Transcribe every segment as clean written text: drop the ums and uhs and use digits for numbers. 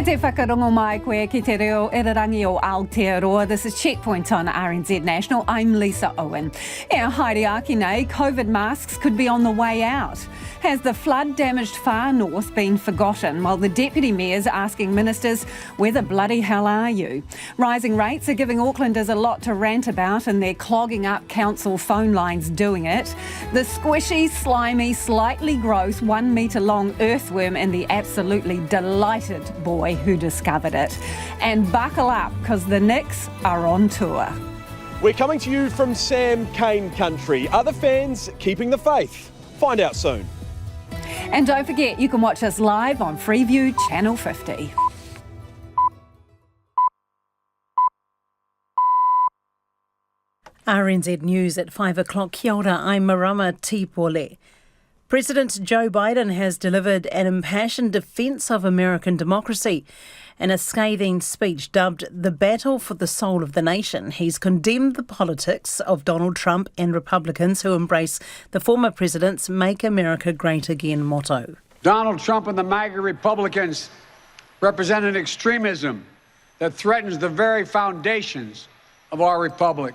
te whakarongo mai koe ki te reo irarangi o Aotearoa. This is Checkpoint on RNZ National. I'm Lisa Owen. Haere aki nei, COVID masks could be on the way out. Has the flood-damaged far north been forgotten? While the Deputy Mayor's asking ministers, where the bloody hell are you? Rising rates are giving Aucklanders a lot to rant about and they're clogging up council phone lines doing it. The squishy, slimy, slightly gross 1 metre long earthworm and the absolutely delighted boy who discovered it. And buckle up, because the Knicks are on tour. We're coming to you from Sam Cane country. Are the fans keeping the faith? Find out soon. And don't forget, you can watch us live on Freeview Channel 50. RNZ News at 5 o'clock. Kia ora, I'm Marama Tipole. President Joe Biden has delivered an impassioned defence of American democracy. In a scathing speech dubbed the battle for the soul of the nation, he's condemned the politics of Donald Trump and Republicans who embrace the former president's Make America Great Again motto. Donald Trump and the MAGA Republicans represent an extremism that threatens the very foundations of our republic.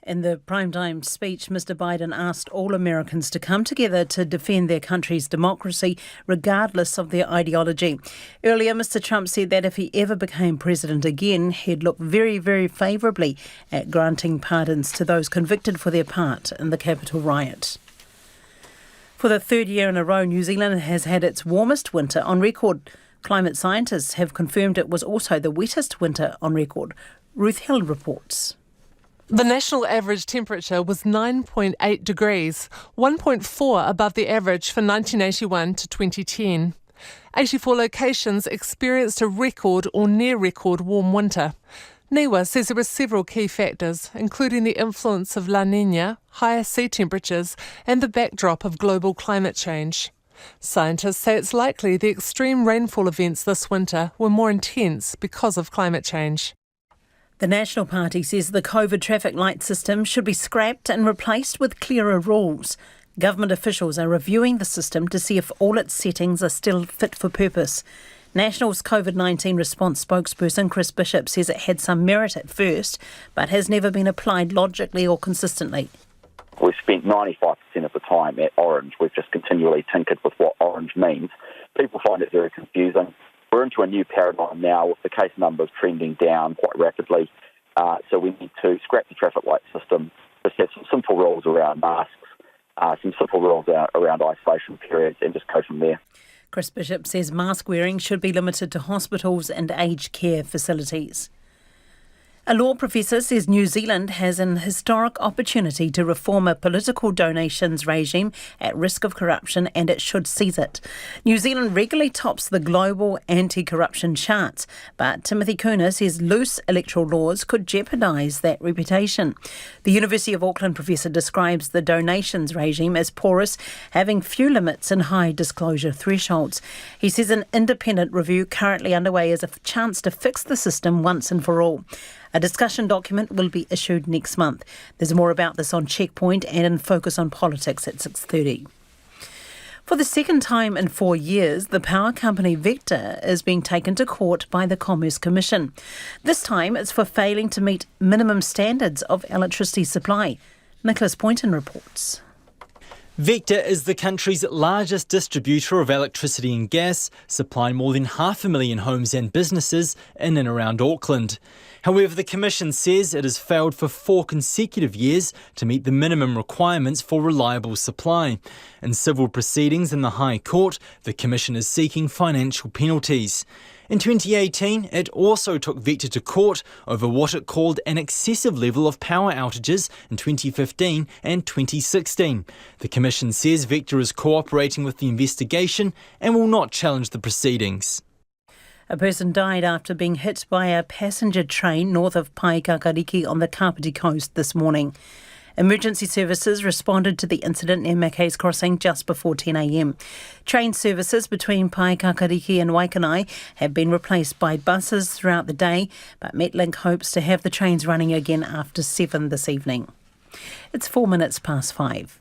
In the primetime speech, Mr Biden asked all Americans to come together to defend their country's democracy, regardless of their ideology. Earlier, Mr Trump said that if he ever became president again, he'd look very, very favourably at granting pardons to those convicted for their part in the Capitol riot. For the third year in a row, New Zealand has had its warmest winter on record. Climate scientists have confirmed it was also the wettest winter on record. Ruth Hill reports. The national average temperature was 9.8 degrees, 1.4 above the average for 1981 to 2010. 84 locations experienced a record or near-record warm winter. NIWA says there were several key factors, including the influence of La Niña, higher sea temperatures, and the backdrop of global climate change. Scientists say it's likely the extreme rainfall events this winter were more intense because of climate change. The National Party says the COVID traffic light system should be scrapped and replaced with clearer rules. Government officials are reviewing the system to see if all its settings are still fit for purpose. National's COVID-19 response spokesperson Chris Bishop says it had some merit at first, but has never been applied logically or consistently. We've spent 95% of the time at orange. We've just continually tinkered with what orange means. People find it very confusing. We're into a new paradigm now with the case numbers trending down quite rapidly. So we need to scrap the traffic light system, just have some simple rules around masks, some simple rules around isolation periods, and just go from there. Chris Bishop says mask wearing should be limited to hospitals and aged care facilities. A law professor says New Zealand has an historic opportunity to reform a political donations regime at risk of corruption, and it should seize it. New Zealand regularly tops the global anti-corruption charts, but Timothy Kuna says loose electoral laws could jeopardise that reputation. The University of Auckland professor describes the donations regime as porous, having few limits and high disclosure thresholds. He says an independent review currently underway is a chance to fix the system once and for all. A discussion document will be issued next month. There's more about this on Checkpoint and in Focus on Politics at 6:30. For the second time in 4 years, the power company Vector is being taken to court by the Commerce Commission. This time it's for failing to meet minimum standards of electricity supply. Nicholas Poynton reports. Vector is the country's largest distributor of electricity and gas, supplying more than 500,000 homes and businesses in and around Auckland. However, the Commission says it has failed for 4 consecutive years to meet the minimum requirements for reliable supply. In civil proceedings in the High Court, the Commission is seeking financial penalties. In 2018, it also took Vector to court over what it called an excessive level of power outages in 2015 and 2016. The Commission says Vector is cooperating with the investigation and will not challenge the proceedings. A person died after being hit by a passenger train north of Paikakariki on the Kapiti coast this morning. Emergency services responded to the incident near Mackay's Crossing just before 10 a.m. Train services between Paikakariki and Waikanai have been replaced by buses throughout the day, but Metlink hopes to have the trains running again after 7 this evening. It's 4 minutes past 5.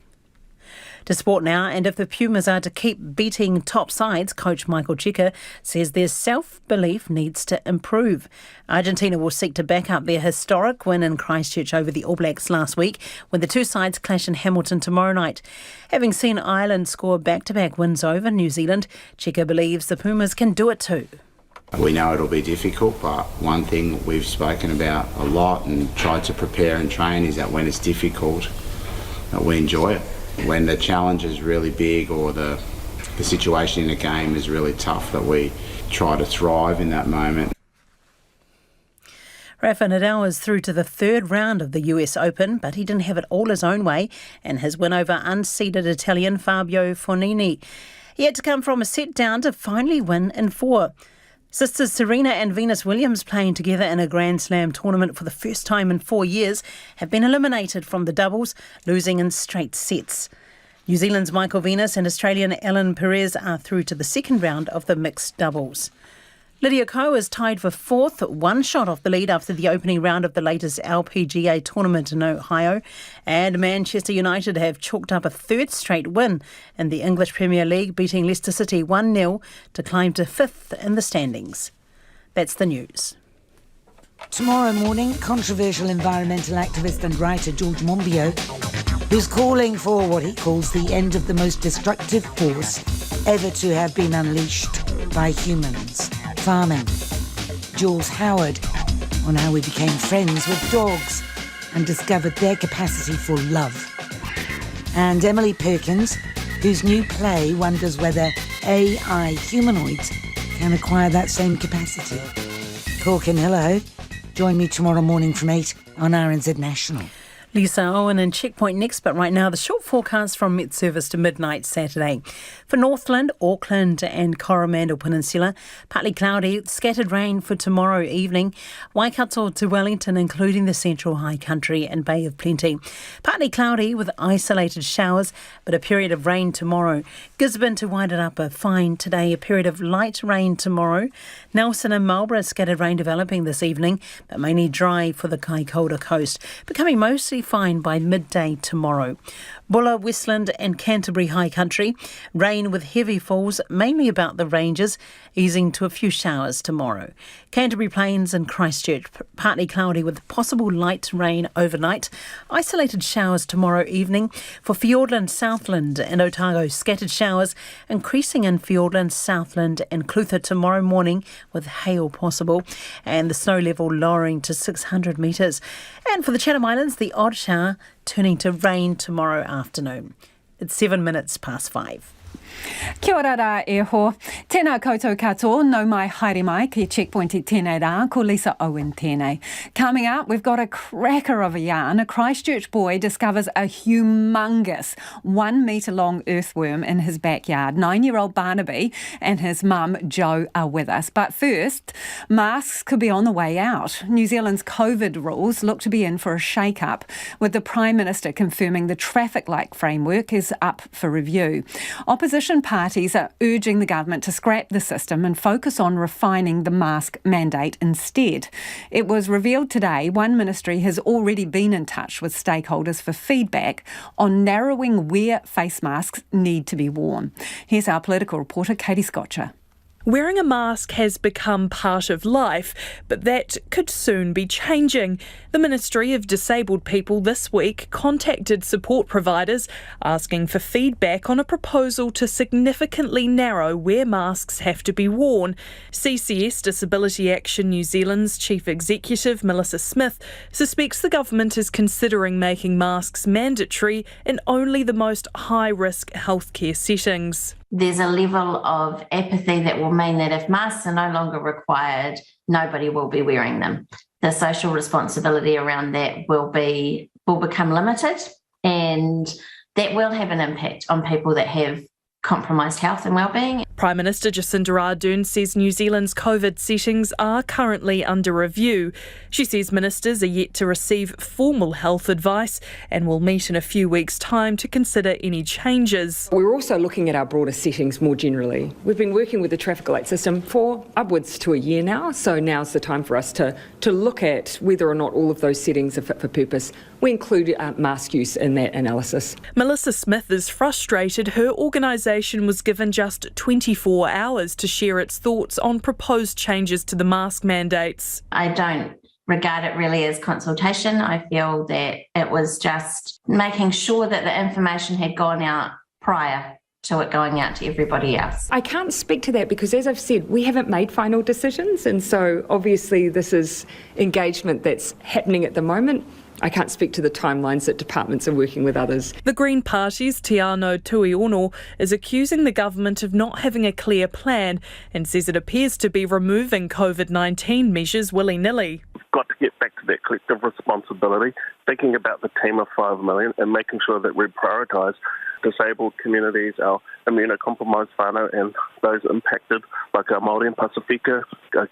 To sport now, and if the Pumas are to keep beating top sides, coach Michael Cheika says their self-belief needs to improve. Argentina will seek to back up their historic win in Christchurch over the All Blacks last week, when the two sides clash in Hamilton tomorrow night. Having seen Ireland score back-to-back wins over New Zealand, Cheika believes the Pumas can do it too. We know it'll be difficult, but one thing we've spoken about a lot and tried to prepare and train is that when it's difficult, that we enjoy it. When the challenge is really big or the situation in a game is really tough, that we try to thrive in that moment. Rafa Nadal is through to the third round of the US Open, but he didn't have it all his own way, and his win over unseeded Italian Fabio Fognini. He had to come from a set down to finally win in 4. Sisters Serena and Venus Williams, playing together in a Grand Slam tournament for the first time in 4 years, have been eliminated from the doubles, losing in straight sets. New Zealand's Michael Venus and Australian Ellen Perez are through to the second round of the mixed doubles. Lydia Ko is tied for 4th, one shot off the lead after the opening round of the latest LPGA tournament in Ohio. And Manchester United have chalked up a third straight win in the English Premier League, beating Leicester City 1-0 to climb to 5th in the standings. That's the news. Tomorrow morning, controversial environmental activist and writer George Monbiot, who's calling for what he calls the end of the most destructive force ever to have been unleashed by humans. Farming. Jules Howard on how we became friends with dogs and discovered their capacity for love. And Emily Perkins, whose new play wonders whether AI humanoids can acquire that same capacity. Cork and Hillaho, join me tomorrow morning from 8 on RNZ National. Lisa Owen and Checkpoint next, but right now the short forecast from Met Service to midnight Saturday. For Northland, Auckland and Coromandel Peninsula, partly cloudy, scattered rain for tomorrow evening. Waikato to Wellington, including the Central High Country and Bay of Plenty. Partly cloudy with isolated showers, but a period of rain tomorrow. Gisborne to Wairarapa, fine today, a period of light rain tomorrow. Nelson and Marlborough, scattered rain developing this evening, but mainly dry for the Kaikoura coast, becoming mostly fine by midday tomorrow. Bulla, Westland and Canterbury High Country, rain with heavy falls, mainly about the ranges, easing to a few showers tomorrow. Canterbury Plains and Christchurch, partly cloudy with possible light rain overnight. Isolated showers tomorrow evening. For Fiordland, Southland and Otago, scattered showers, increasing in Fiordland, Southland and Clutha tomorrow morning with hail possible, and the snow level lowering to 600 metres. And for the Chatham Islands, the odd shower turning to rain tomorrow afternoon. It's 7 minutes past 5. Kia ora rā e ho. Tēnā koutou katoa, no mai haere mai ki Checkpoint i tēnei rā, ko Lisa Owen tēnei. Coming up, we've got a cracker of a yarn. A Christchurch boy discovers a humongous 1 metre long earthworm in his backyard. 9-year-old Barnaby and his mum Jo are with us. But first, masks could be on the way out. New Zealand's COVID rules look to be in for a shake-up, with the Prime Minister confirming the traffic light framework is up for review. Opposition parties are urging the government to scrap the system and focus on refining the mask mandate instead. It was revealed today one ministry has already been in touch with stakeholders for feedback on narrowing where face masks need to be worn. Here's our political reporter, Katie Scotcher. Wearing a mask has become part of life, but that could soon be changing. The Ministry of Disabled People this week contacted support providers asking for feedback on a proposal to significantly narrow where masks have to be worn. CCS Disability Action New Zealand's Chief Executive Melissa Smith suspects the government is considering making masks mandatory in only the most high-risk healthcare settings. There's a level of apathy that will mean that if masks are no longer required, nobody will be wearing them. The social responsibility around that will become limited, and that will have an impact on people that have compromised health and wellbeing. Prime Minister Jacinda Ardern says New Zealand's COVID settings are currently under review. She says ministers are yet to receive formal health advice and will meet in a few weeks' time to consider any changes. We're also looking at our broader settings more generally. We've been working with the traffic light system for upwards to a year now, so now's the time for us to look at whether or not all of those settings are fit for purpose we include mask use in that analysis. Melissa Smith is frustrated her organisation was given just 24 hours to share its thoughts on proposed changes to the mask mandates. I don't regard it really as consultation. I feel that it was just making sure that the information had gone out prior to it going out to everybody else. I can't speak to that because, as I've said, we haven't made final decisions, and so obviously this is engagement that's happening at the moment. I can't speak to the timelines that departments are working with others. The Green Party's Te Anau Tuiono is accusing the government of not having a clear plan and says it appears to be removing COVID-19 measures willy-nilly. We've got to get back to that collective responsibility, thinking about the team of 5 million and making sure that we prioritise disabled communities, our immunocompromised whānau and those impacted like our Māori and Pasifika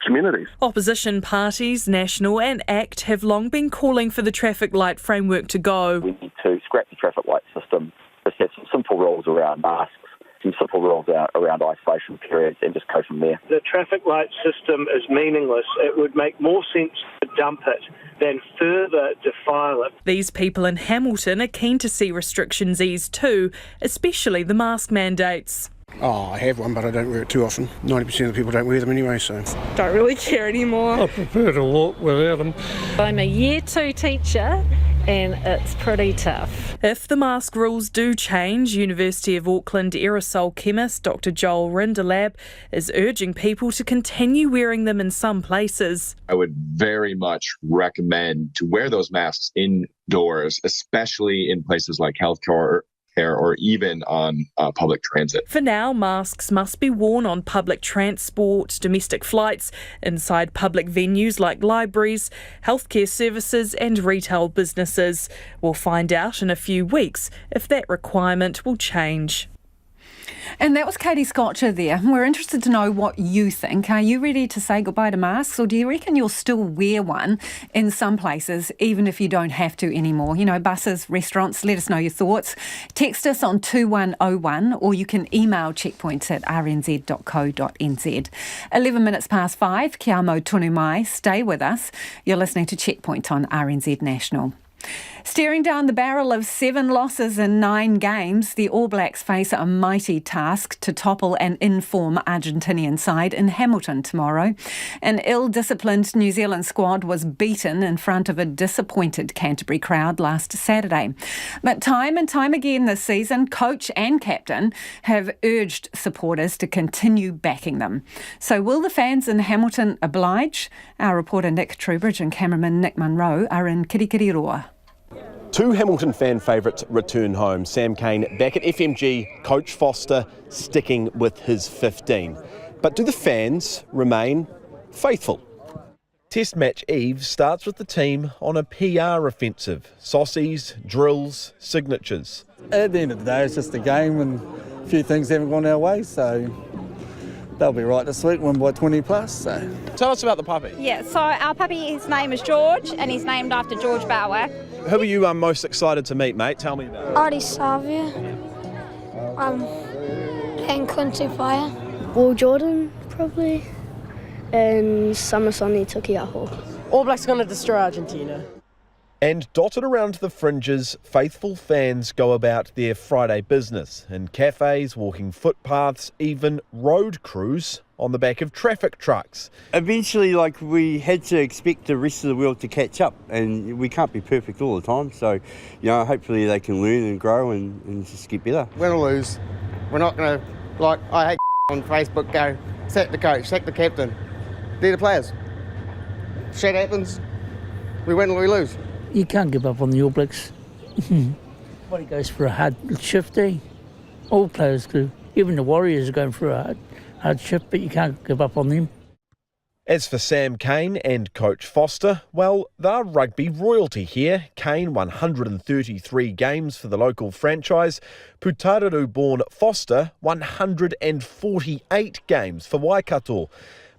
communities. Opposition parties, National and ACT, have long been calling for the traffic light framework to go. We need to scrap the traffic light system, just have some simple rules around masks, some simple rules around isolation periods, and just go from there. The traffic light system is meaningless. It would make more sense to dump it than further defile it. These people in Hamilton are keen to see restrictions eased too, especially the mask mandates. Oh, I have one, but I don't wear it too often. 90% of the people don't wear them anyway, so... Don't really care anymore. I prefer to walk without them. I'm a Year 2 teacher and it's pretty tough. If the mask rules do change, University of Auckland aerosol chemist Dr Joel Rindelab is urging people to continue wearing them in some places. I would very much recommend to wear those masks indoors, especially in places like healthcare or even on public transit. For now, masks must be worn on public transport, domestic flights, inside public venues like libraries, healthcare services and retail businesses. We'll find out in a few weeks if that requirement will change. And that was Katie Scotcher there. We're interested to know what you think. Are you ready to say goodbye to masks, or do you reckon you'll still wear one in some places, even if you don't have to anymore? You know, buses, restaurants, let us know your thoughts. Text us on 2101, or you can email checkpoints@rnz.co.nz. 11 minutes past 5, kia mau tonu mai. Stay with us. You're listening to Checkpoint on RNZ National. Staring down the barrel of 7 losses in 9 games, the All Blacks face a mighty task to topple an in-form Argentinian side in Hamilton tomorrow. An ill-disciplined New Zealand squad was beaten in front of a disappointed Canterbury crowd last Saturday. But time and time again this season, coach and captain have urged supporters to continue backing them. So will the fans in Hamilton oblige? Our reporter Nick Trubridge and cameraman Nick Munro are in Kirikiriroa. 2 Hamilton fan favourites return home. Sam Cane back at FMG, Coach Foster sticking with his 15. But do the fans remain faithful? Test match eve starts with the team on a PR offensive. Saucies, drills, signatures. At the end of the day, it's just a game and a few things haven't gone our way, so they'll be right this week, win by 20 plus. So. Tell us about the puppy. Yeah, so our puppy, his name is George, and he's named after George Bower. Who are you most excited to meet, mate? Tell me about it. Artie Savia, and Quincy Fire. Will Jordan, probably, and Samasoni Tukiaho. All Blacks are going to destroy Argentina. And dotted around the fringes, faithful fans go about their Friday business in cafes, walking footpaths, even road crews on the back of traffic trucks. Eventually, we had to expect the rest of the world to catch up, and we can't be perfect all the time. So, hopefully they can learn and grow and just get better. Win or lose, we're not going to, I hate on Facebook, go, sack the coach, sack the captain. They're the players. Shit happens, we win or we lose. You can't give up on the All Blacks. Everybody goes for a hard shift, eh? All players do. Even the Warriors are going for a hard shift, but you can't give up on them. As for Sam Cane and Coach Foster, well, they're rugby royalty here. Cane 133 games for the local franchise. Putaruru-born Foster 148 games for Waikato.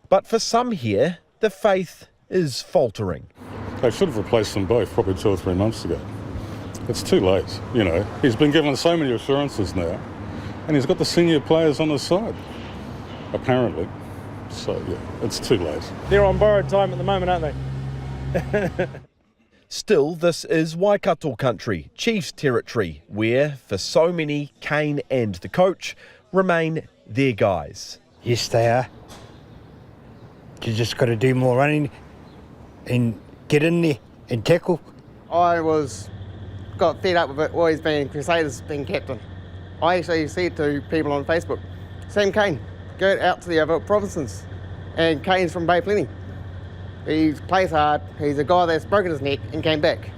But for some here, the faith is faltering. They should have replaced them both probably 2 or 3 months ago. It's too late, He's been given so many assurances now, and he's got the senior players on his side, apparently. So, yeah, it's too late. They're on borrowed time at the moment, aren't they? Still, this is Waikato country, Chiefs territory, where, for so many, Kane and the coach remain their guys. Yes, they are. You just got to do more running and get in there and tackle. I got fed up with it always being Crusaders being captain. I actually said to people on Facebook, Sam Kane, go out to the other provinces. And Kane's from Bay Plenty. He plays hard, he's a guy that's broken his neck and came back.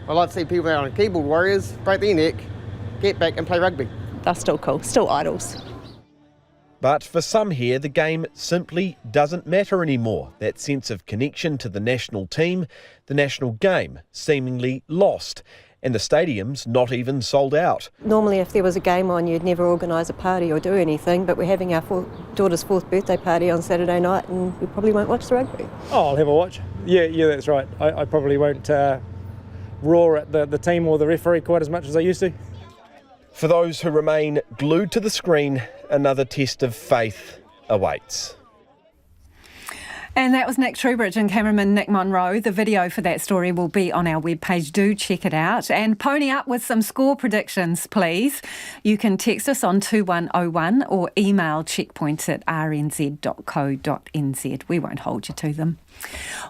I'd like to see people out on keyboard warriors, break their neck, get back and play rugby. They're still cool, still idols. But for some here, the game simply doesn't matter anymore. That sense of connection to the national team, the national game, seemingly lost. And the stadium's not even sold out. Normally if there was a game on, you'd never organise a party or do anything, but we're having our daughter's 4th birthday party on Saturday night and we probably won't watch the rugby. Oh, I'll have a watch. Yeah, that's right. I probably won't roar at the team or the referee quite as much as I used to. For those who remain glued to the screen, another test of faith awaits. And that was Nick Trubridge and cameraman Nick Monroe. The video for that story will be on our webpage. Do check it out. And pony up with some score predictions, please. You can text us on 2101 or email checkpoints@rnz.co.nz. We won't hold you to them.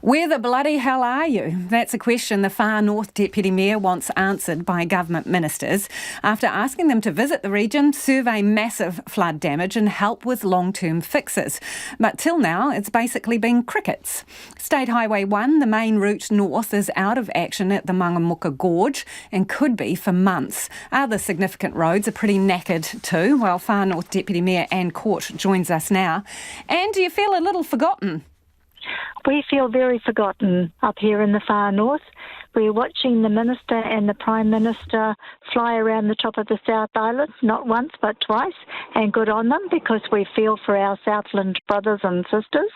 Where the bloody hell are you? That's a question the Far North Deputy Mayor wants answered by government ministers after asking them to visit the region, survey massive flood damage and help with long-term fixes. But till now, it's basically been crickets. State Highway 1, the main route north, is out of action at the Mangamuka Gorge and could be for months. Other significant roads are pretty knackered too, while Far North Deputy Mayor Anne Court joins us now. And do you feel a little forgotten? We feel very forgotten up here in the far north. We're watching the Minister and the Prime Minister fly around the top of the South Island, not once but twice, and good on them because we feel for our Southland brothers and sisters,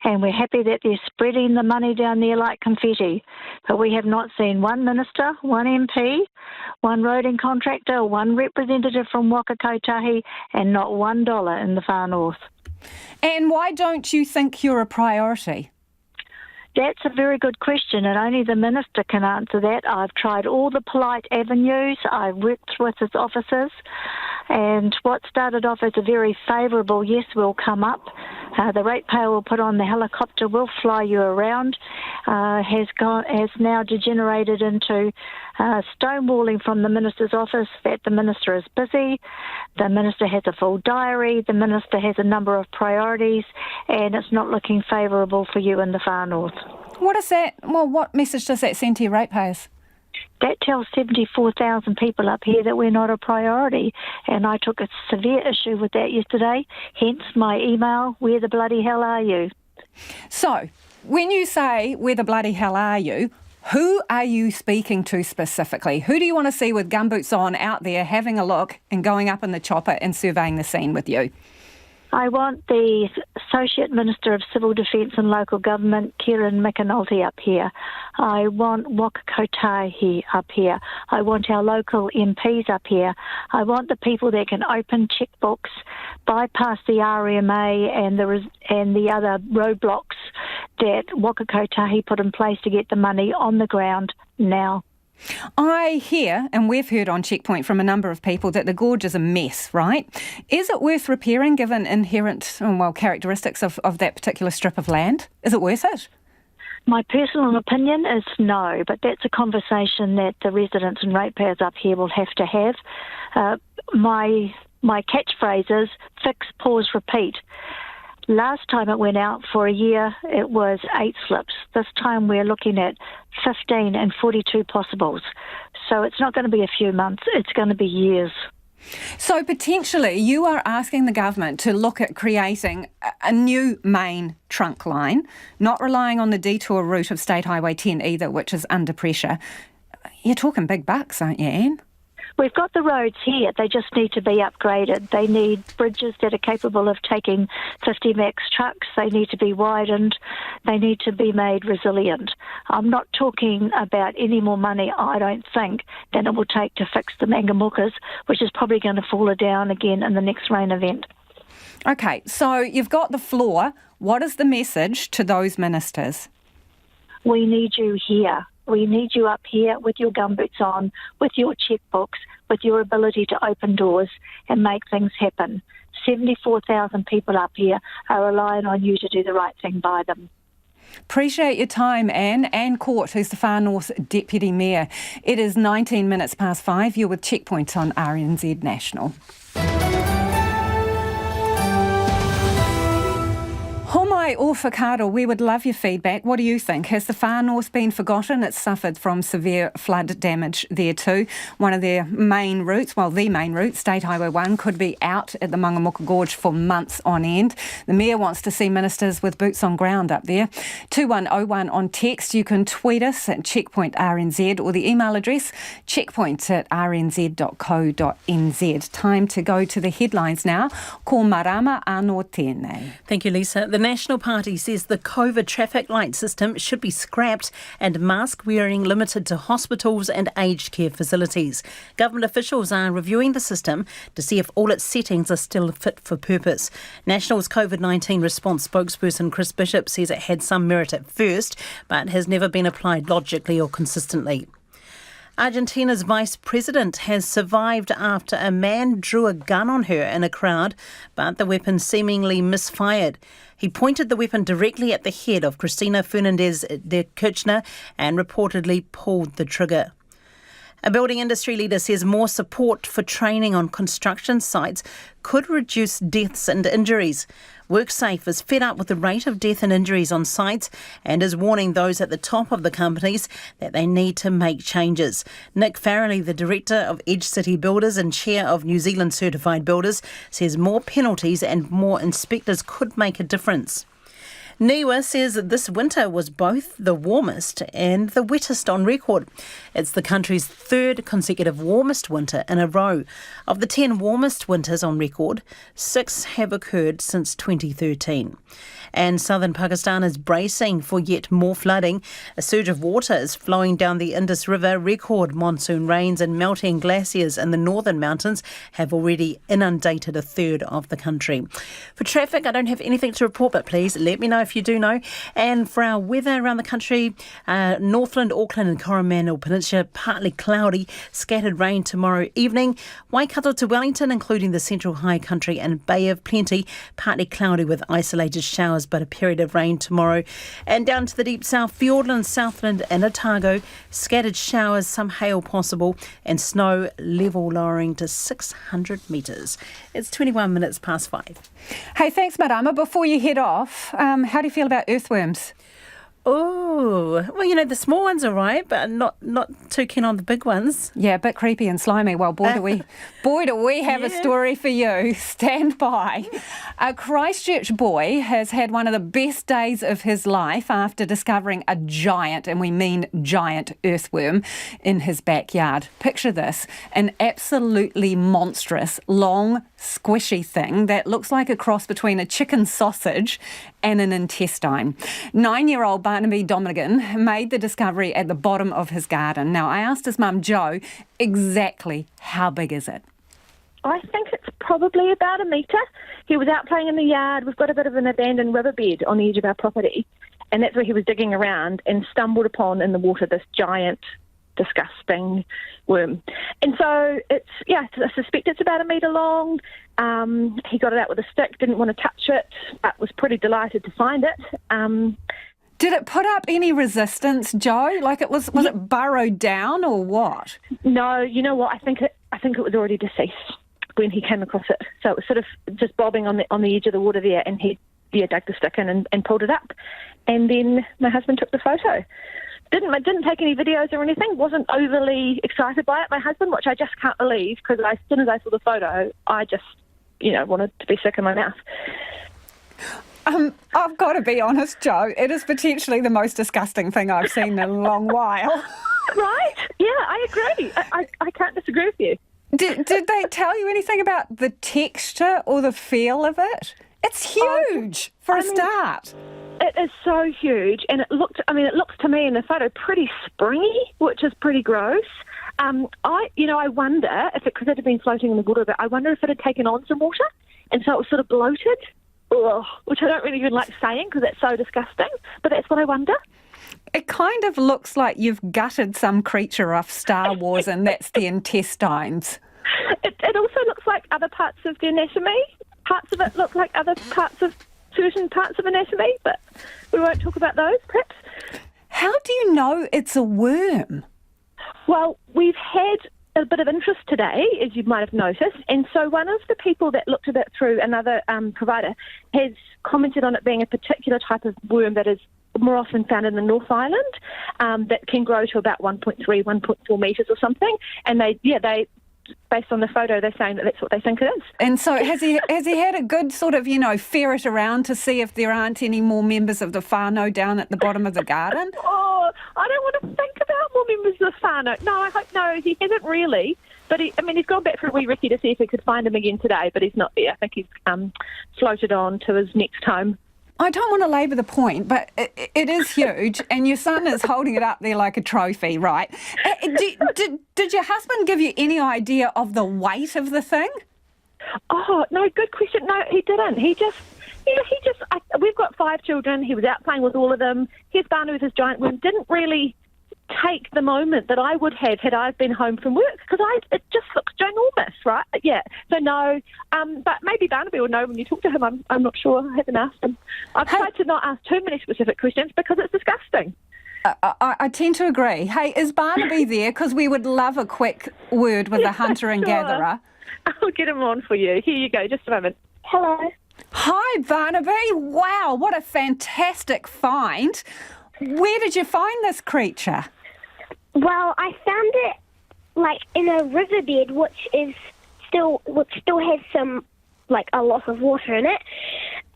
and we're happy that they're spreading the money down there like confetti. But we have not seen one Minister, one MP, one roading contractor, one representative from Waka Kotahi, and not $1 in the far north. And why don't you think you're a priority? That's a very good question, and only the Minister can answer that. I've tried all the polite avenues. I've worked with his officers, and what started off as a very favourable yes will come up. The ratepayer will put on the helicopter, will fly you around, has now degenerated into stonewalling from the Minister's office that the Minister is busy, the Minister has a full diary, the Minister has a number of priorities, and it's not looking favourable for you in the far north. What is that? Well, what message does that send to your ratepayers? That tells 74,000 people up here that we're not a priority, and I took a severe issue with that yesterday, hence my email, where the bloody hell are you? So, when you say, where the bloody hell are you, who are you speaking to specifically? Who do you want to see with gumboots on out there having a look and going up in the chopper and surveying the scene with you? I want the Associate Minister of Civil Defence and Local Government, Kieran McAnulty, up here. I want Waka Kotahi up here. I want our local MPs up here. I want the people that can open checkbooks, bypass the RMA and the other roadblocks that Waka Kotahi put in place to get the money on the ground now. I hear, and we've heard on Checkpoint from a number of people, that the gorge is a mess, right? Is it worth repairing given inherent, characteristics of that particular strip of land? Is it worth it? My personal opinion is no, but that's a conversation that the residents and ratepayers up here will have to have. My catchphrase is fix, pause, repeat. Last time it went out for a year, it was 8 slips. This time we're looking at 15 and 42 possibles. So it's not going to be a few months, it's going to be years. So potentially you are asking the government to look at creating a new main trunk line, not relying on the detour route of State Highway 10 either, which is under pressure. You're talking big bucks, aren't you, Anne? We've got the roads here, they just need to be upgraded. They need bridges that are capable of taking 50 max trucks, they need to be widened, they need to be made resilient. I'm not talking about any more money, I don't think, than it will take to fix the Mangamukas, which is probably going to fall down again in the next rain event. Okay, so you've got the floor. What is the message to those ministers? We need you here. We need you up here with your gumboots on, with your checkbooks, with your ability to open doors and make things happen. 74,000 people up here are relying on you to do the right thing by them. Appreciate your time, Anne. Anne Court, who's the Far North Deputy Mayor. It is 19 minutes past 5. You're with Checkpoint on RNZ National. Homai or Whakaaro, we would love your feedback. What do you think? Has the Far North been forgotten? It's suffered from severe flood damage there too. One of their main routes, the main route, State Highway 1, could be out at the Mangamuka Gorge for months on end. The Mayor wants to see ministers with boots on ground up there. 2101 on text. You can tweet us at Checkpoint RNZ or the email address checkpoint@rnz.co.nz. Time to go to the headlines now. Ko marama anō tēnei. Thank you, Lisa. The National Party says the COVID traffic light system should be scrapped and mask wearing limited to hospitals and aged care facilities. Government officials are reviewing the system to see if all its settings are still fit for purpose. National's COVID-19 response spokesperson Chris Bishop says it had some merit at first, but has never been applied logically or consistently. Argentina's vice president has survived after a man drew a gun on her in a crowd, but the weapon seemingly misfired. He pointed the weapon directly at the head of Cristina Fernandez de Kirchner and reportedly pulled the trigger. A building industry leader says more support for training on construction sites could reduce deaths and injuries. WorkSafe is fed up with the rate of death and injuries on sites and is warning those at the top of the companies that they need to make changes. Nick Farrelly, the director of Edge City Builders and chair of New Zealand Certified Builders, says more penalties and more inspectors could make a difference. Niwa says that this winter was both the warmest and the wettest on record. It's the country's third consecutive warmest winter in a row. Of the 10 warmest winters on record, 6 have occurred since 2013. And southern Pakistan is bracing for yet more flooding. A surge of water is flowing down the Indus River. Record monsoon rains and melting glaciers in the northern mountains have already inundated a third of the country. For traffic, I don't have anything to report, but please let me know if you do know. And for our weather around the country, Northland, Auckland and Coromandel Peninsula, partly cloudy, scattered rain tomorrow evening. Waikato to Wellington, including the Central High Country and Bay of Plenty, partly cloudy with isolated showers, but a period of rain tomorrow. And down to the deep south, Fiordland, Southland and Otago, scattered showers, some hail possible, and snow level lowering to 600 metres. It's 21 minutes past 5. Hey, thanks, Marama. Before you head off, how do you feel about earthworms? Oh, well, the small ones are right, but not too keen on the big ones. Yeah, a bit creepy and slimy. Well, boy, do we have a story for you. Stand by. A Christchurch boy has had one of the best days of his life after discovering a giant, and we mean giant, earthworm in his backyard. Picture this, an absolutely monstrous, long, squishy thing that looks like a cross between a chicken sausage and an intestine. 9-year-old Barnaby Dominigan made the discovery at the bottom of his garden. Now, I asked his mum, Jo, exactly how big is it? I think it's probably about a metre. He was out playing in the yard. We've got a bit of an abandoned riverbed on the edge of our property, and that's where he was digging around and stumbled upon in the water this giant, disgusting worm. And so I suspect it's about a metre long. He got it out with a stick, didn't want to touch it, but was pretty delighted to find it. Did it put up any resistance, Jo? Like was it burrowed down or what? No, you know what? I think it was already deceased when he came across it. So it was sort of just bobbing on the edge of the water there, and he dug the stick in and pulled it up. And then my husband took the photo. Didn't take any videos or anything, wasn't overly excited by it, my husband, which I just can't believe, because as soon as I saw the photo, I just, wanted to be sick in my mouth. I've got to be honest, Jo, it is potentially the most disgusting thing I've seen in a long while. Right? Yeah, I agree. I can't disagree with you. Did they tell you anything about the texture or the feel of it? It's huge for a start. It is so huge, and it looks to me in the photo pretty springy, which is pretty gross. I wonder if because it had been floating in the water a bit, I wonder if it had taken on some water, and so it was sort of bloated, which I don't really even like saying because that's so disgusting, but that's what I wonder. It kind of looks like you've gutted some creature off Star Wars and that's the intestines. It also looks like other parts of the anatomy. Parts of it look like other parts of certain parts of anatomy, but we won't talk about those, perhaps. How do you know it's a worm? Well, we've had a bit of interest today, as you might have noticed, and so one of the people that looked at it through another provider has commented on it being a particular type of worm that is more often found in the North Island, that can grow to about 1.3, 1.4 metres or something, and they based on the photo, they're saying that that's what they think it is. And so has he had a good sort of, ferret around to see if there aren't any more members of the whānau down at the bottom of the garden? Oh, I don't want to think about more members of the whānau. No, I hope no, he hasn't really. But he's gone back for a wee recce to see if he could find him again today, but he's not there. I think he's floated on to his next home. I don't want to labour the point, but it is huge, and your son is holding it up there like a trophy, right? Did your husband give you any idea of the weight of the thing? Oh, no, good question. No, he didn't. We've got 5 children. He was out playing with all of them. His Barney with his giant worm didn't really take the moment that I would have had I been home from work, because it just looks ginormous, right? Yeah. So no, but maybe Barnaby will know when you talk to him. I'm not sure. I haven't asked him. I've tried to not ask too many specific questions because it's disgusting. I tend to agree. Hey, is Barnaby there? Because we would love a quick word with the hunter and gatherer. I'll get him on for you. Here you go. Just a moment. Hello. Hi, Barnaby. Wow, what a fantastic find. Where did you find this creature? Well, I found it in a riverbed, which still has some a lot of water in it,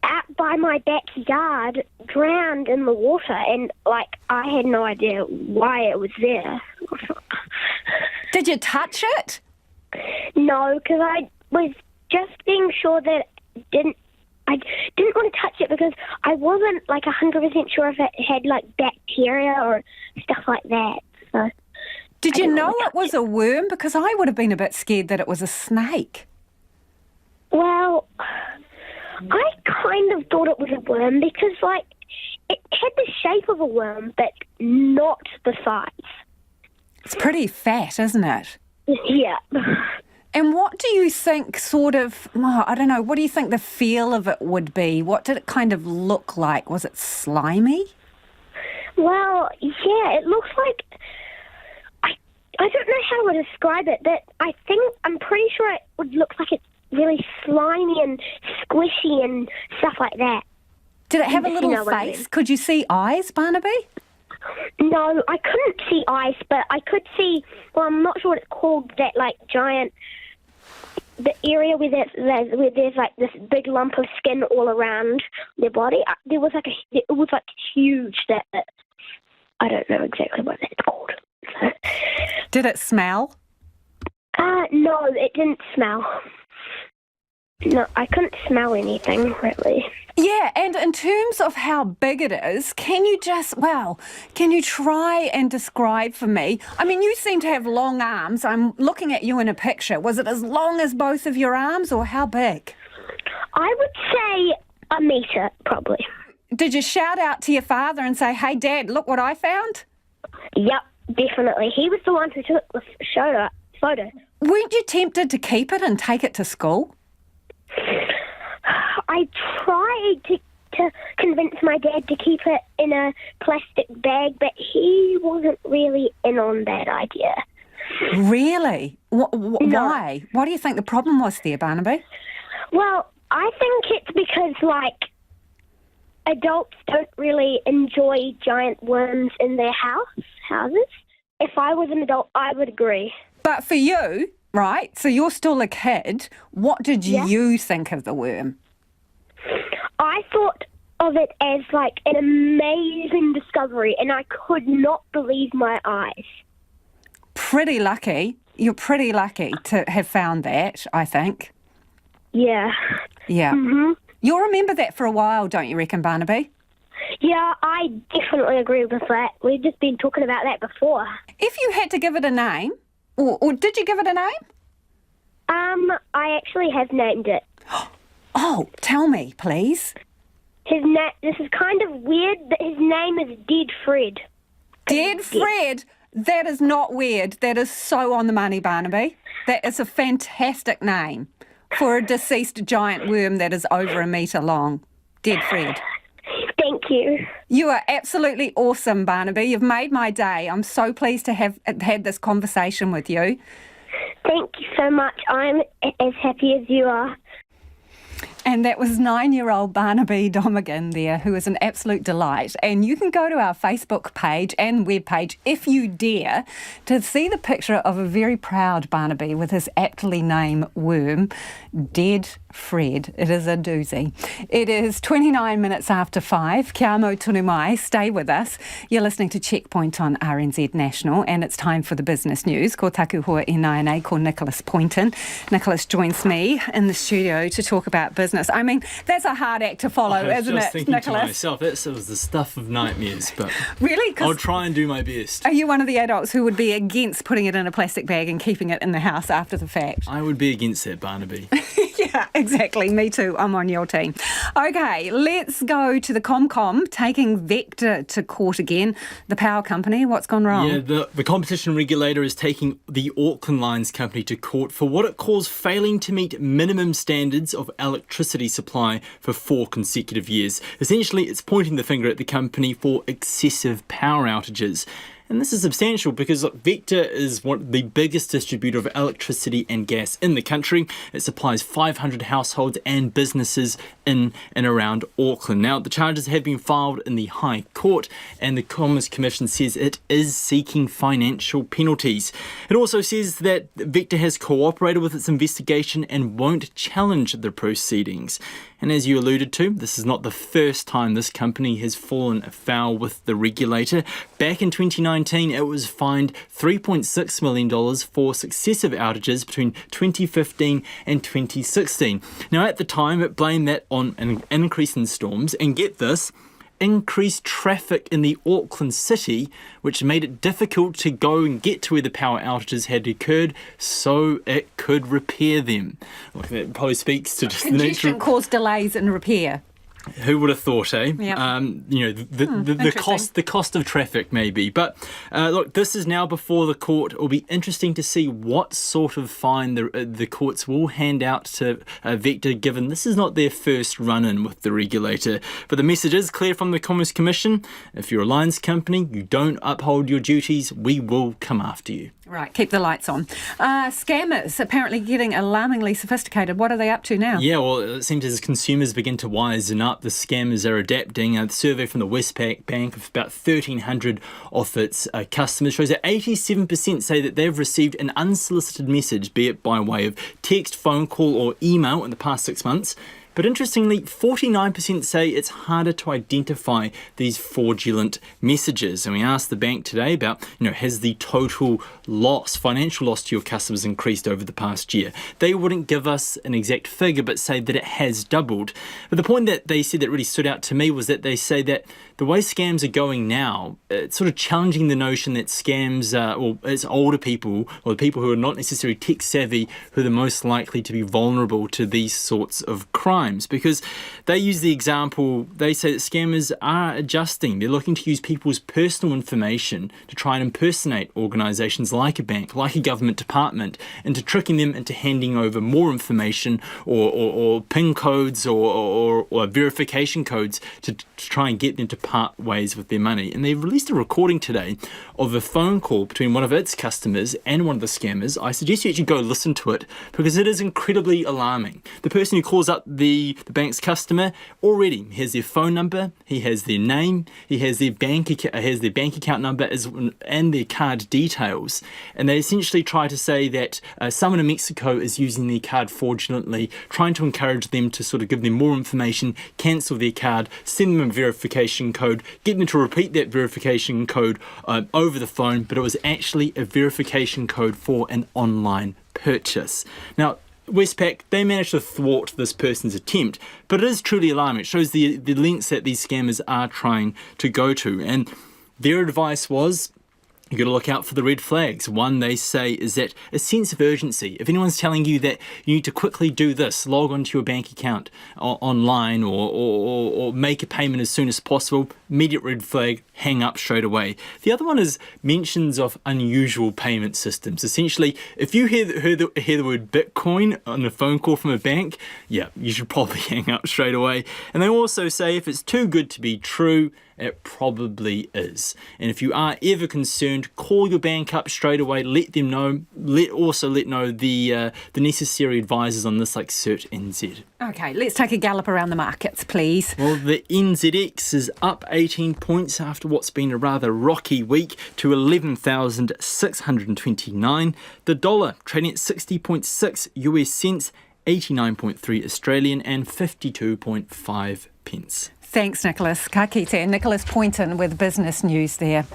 out by my backyard, drowned in the water, and I had no idea why it was there. Did you touch it? No, because I was just being sure that I didn't want to touch it because I wasn't 100% sure if it had bacteria or stuff like that. So did you know it was a worm? Because I would have been a bit scared that it was a snake. Well, I kind of thought it was a worm because it had the shape of a worm but not the size. It's pretty fat, isn't it? Yeah. And what do you think what do you think the feel of it would be? What did it kind of look like? Was it slimy? Well, yeah, it looks like... I don't know how to describe it, but I'm pretty sure it would look like it's really slimy and squishy and stuff like that. Did it have a little face? Could you see eyes, Barnaby? No, I couldn't see eyes, but I could see, I'm not sure what it's called, that giant... The area where there's this big lump of skin all around their body, it was huge. That I don't know exactly what that's called. So. Did it smell? No, it didn't smell. No, I couldn't smell anything really. Yeah, and in terms of how big it is, can you try and describe for me? I mean, you seem to have long arms. I'm looking at you in a picture. Was it as long as both of your arms, or how big? I would say a metre, probably. Did you shout out to your father and say, "Hey, Dad, look what I found"? Yep, definitely. He was the one who took the photo. Weren't you tempted to keep it and take it to school? I tried to convince my dad to keep it in a plastic bag, but he wasn't really in on that idea. Really? No. Why? What do you think the problem was there, Barnaby? Well, I think it's because, adults don't really enjoy giant worms in their houses. If I was an adult, I would agree. But for you, right, so you're still a kid, what did you think of the worm? I thought of it as an amazing discovery, and I could not believe my eyes. Pretty lucky. You're pretty lucky to have found that, I think. Yeah. Yeah. Mm-hmm. You'll remember that for a while, don't you reckon, Barnaby? Yeah, I definitely agree with that. We've just been talking about that before. If you had to give it a name, or did you give it a name? I actually have named it. Oh, tell me, please. This is kind of weird, but his name is Dead Fred. Dead Fred, that is not weird. That is so on the money, Barnaby. That is a fantastic name for a deceased giant worm that is over a metre long. Dead Fred. Thank you. You are absolutely awesome, Barnaby. You've made my day. I'm so pleased to have had this conversation with you. Thank you so much. I'm as happy as you are. And that was 9-year-old Barnaby Domigan there, who is an absolute delight. And you can go to our Facebook page and webpage, if you dare, to see the picture of a very proud Barnaby with his aptly named worm, Dead Fred. It is a doozy. It is 29 minutes after 5. Kia amo tonu mai. Stay with us. You're listening to Checkpoint on RNZ National, and it's time for the business news. Ko taku hoa e nai ko Nicholas Poynton. Nicholas joins me in the studio to talk about business. I mean, that's a hard act to follow, isn't it, Nicholas? I was just thinking to myself, it was the stuff of nightmares, but really? I'll try and do my best. Are you one of the adults who would be against putting it in a plastic bag and keeping it in the house after the fact? I would be against that, Barnaby. Yeah, exactly. Me too. I'm on your team. Okay, let's go to the ComCom, taking Vector to court again. The power company, what's gone wrong? Yeah, the competition regulator is taking the Auckland Lines company to court for what it calls failing to meet minimum standards of electricity supply for 4 consecutive years. Essentially, it's pointing the finger at the company for excessive power outages. And this is substantial because Vector is the biggest distributor of electricity and gas in the country. It supplies 500 households and businesses in and around Auckland. Now, the charges have been filed in the High Court, and the Commerce Commission says it is seeking financial penalties. It also says that Vector has cooperated with its investigation and won't challenge the proceedings. And as you alluded to, this is not the first time this company has fallen foul with the regulator. Back in 2019, it was fined $3.6 million for successive outages between 2015 and 2016. Now, at the time, it blamed that on an increase in storms, and get this, increased traffic in the Auckland city, which made it difficult to go and get to where the power outages had occurred, so it could repair them. Look, that probably speaks to just the nature. Congestion caused delays in repair. Who would have thought, eh? Yep. The cost of traffic, maybe. But look, this is now before the court. It will be interesting to see what sort of fine the courts will hand out to Vector, given this is not their first run-in with the regulator. But the message is clear from the Commerce Commission. If you're a lines company, you don't uphold your duties, we will come after you. Right, keep the lights on. Scammers apparently getting alarmingly sophisticated. What are they up to now? Yeah, well, it seems as consumers begin to wisen up, the scammers are adapting. A survey from the Westpac Bank of about 1,300 of its customers shows that 87% say that they've received an unsolicited message, be it by way of text, phone call or email in the past 6 months. But interestingly, 49% say it's harder to identify these fraudulent messages. And we asked the bank today about, has the total loss, financial loss to your customers increased over the past year? They wouldn't give us an exact figure, but say that it has doubled. But the point that they said that really stood out to me was that they say that the way scams are going now, it's sort of challenging the notion that scams, it's older people or the people who are not necessarily tech savvy who are the most likely to be vulnerable to these sorts of crimes. Because they use the example, they say that scammers are adjusting. They're looking to use people's personal information to try and impersonate organisations like a bank, like a government department, into tricking them into handing over more information or PIN codes or verification codes to try and get them to part ways with their money. And they've released a recording today of a phone call between one of its customers and one of the scammers. I suggest you actually go listen to it because it is incredibly alarming. The person who calls up the bank's customer already has their phone number, he has their name, he has their bank account number and their card details, and they essentially try to say that someone in Mexico is using their card fraudulently, trying to encourage them to sort of give them more information, cancel their card, send them a verification code, get them to repeat that verification code over the phone, but it was actually a verification code for an online purchase. Now, Westpac, they managed to thwart this person's attempt, but it is truly alarming. It shows the lengths that these scammers are trying to go to. And their advice was, you've got to look out for the red flags. One, they say, is that a sense of urgency. If anyone's telling you that you need to quickly do this, log onto your bank account online or make a payment as soon as possible, immediate red flag, hang up straight away. The other one is mentions of unusual payment systems. Essentially, if you hear the word Bitcoin on a phone call from a bank, yeah, you should probably hang up straight away. And they also say if it's too good to be true, it probably is. And if you are ever concerned, call your bank up straight away. Let them know. Let know the necessary advisors on this, like Cert NZ. Okay, let's take a gallop around the markets, please. Well, the NZX is up 18 points after what's been a rather rocky week to 11,629. The dollar trading at 60.6 US cents, 89.3 Australian and 52.5 pence. Thanks, Nicholas. Ka kite. Nicholas Poynton with business news there.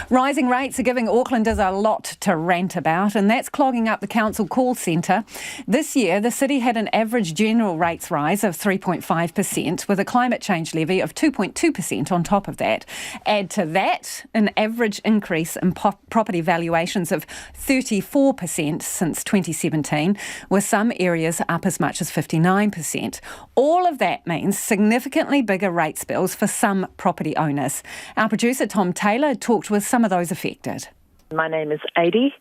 Rising rates are giving Aucklanders a lot to rant about, and that's clogging up the council call centre. This year, the city had an average general rates rise of 3.5%, with a climate change levy of 2.2% on top of that. Add to that an average increase in property valuations of 34% since 2017, with some areas up as much as 59%. All of that means significantly bigger rates bills for some property owners. Our producer Tom Taylor talked with some of those affected. My name is Adi.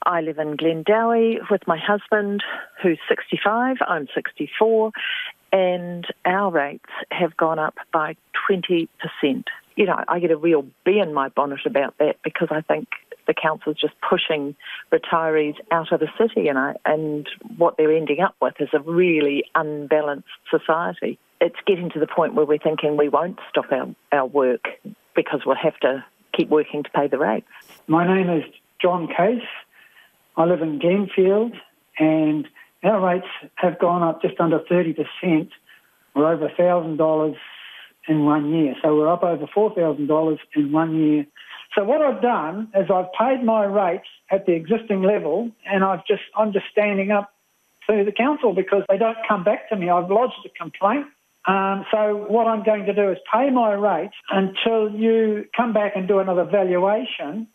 I live in Glendowie with my husband, who's 65. I'm 64, and our rates have gone up by 20%. You know, I get a real bee in my bonnet about that because I think the council's just pushing retirees out of the city, and what they're ending up with is a really unbalanced society. It's getting to the point where we're thinking we won't stop our work because we'll have to keep working to pay the rates. My name is John Case. I live in Glenfield, and our rates have gone up just under 30%. We're over $1,000 in 1 year. So we're up over $4,000 in 1 year. So what I've done is I've paid my rates at the existing level, and I'm just standing up to the council because they don't come back to me. I've lodged a complaint. So what I'm going to do is pay my rates until you come back and do another valuation,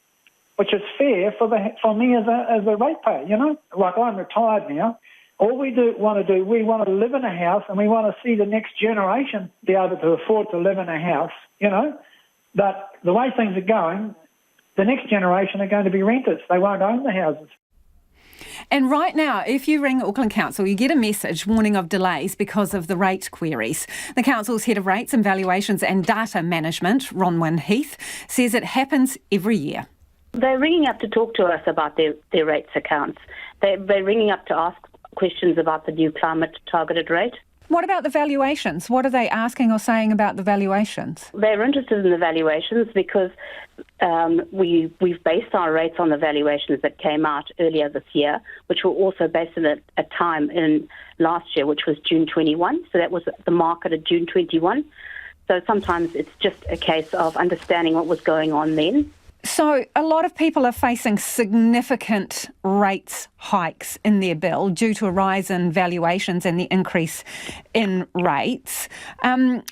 which is fair for me as a ratepayer, you know. Like, I'm retired now. All we want to live in a house, and we want to see the next generation be able to afford to live in a house, you know. But the way things are going, the next generation are going to be renters. They won't own the houses. And right now, if you ring Auckland Council, you get a message warning of delays because of the rate queries. The Council's Head of Rates and Valuations and Data Management, Ronwyn Heath, says it happens every year. They're ringing up to talk to us about their rates accounts. They're ringing up to ask questions about the new climate targeted rate. What about the valuations? What are they asking or saying about the valuations? They're interested in the valuations because we've based our rates on the valuations that came out earlier this year, which were also based on a time in last year, which was June 21. So that was the market at June 21. So sometimes it's just a case of understanding what was going on then. So a lot of people are facing significant rates hikes in their bill due to a rise in valuations and the increase in rates.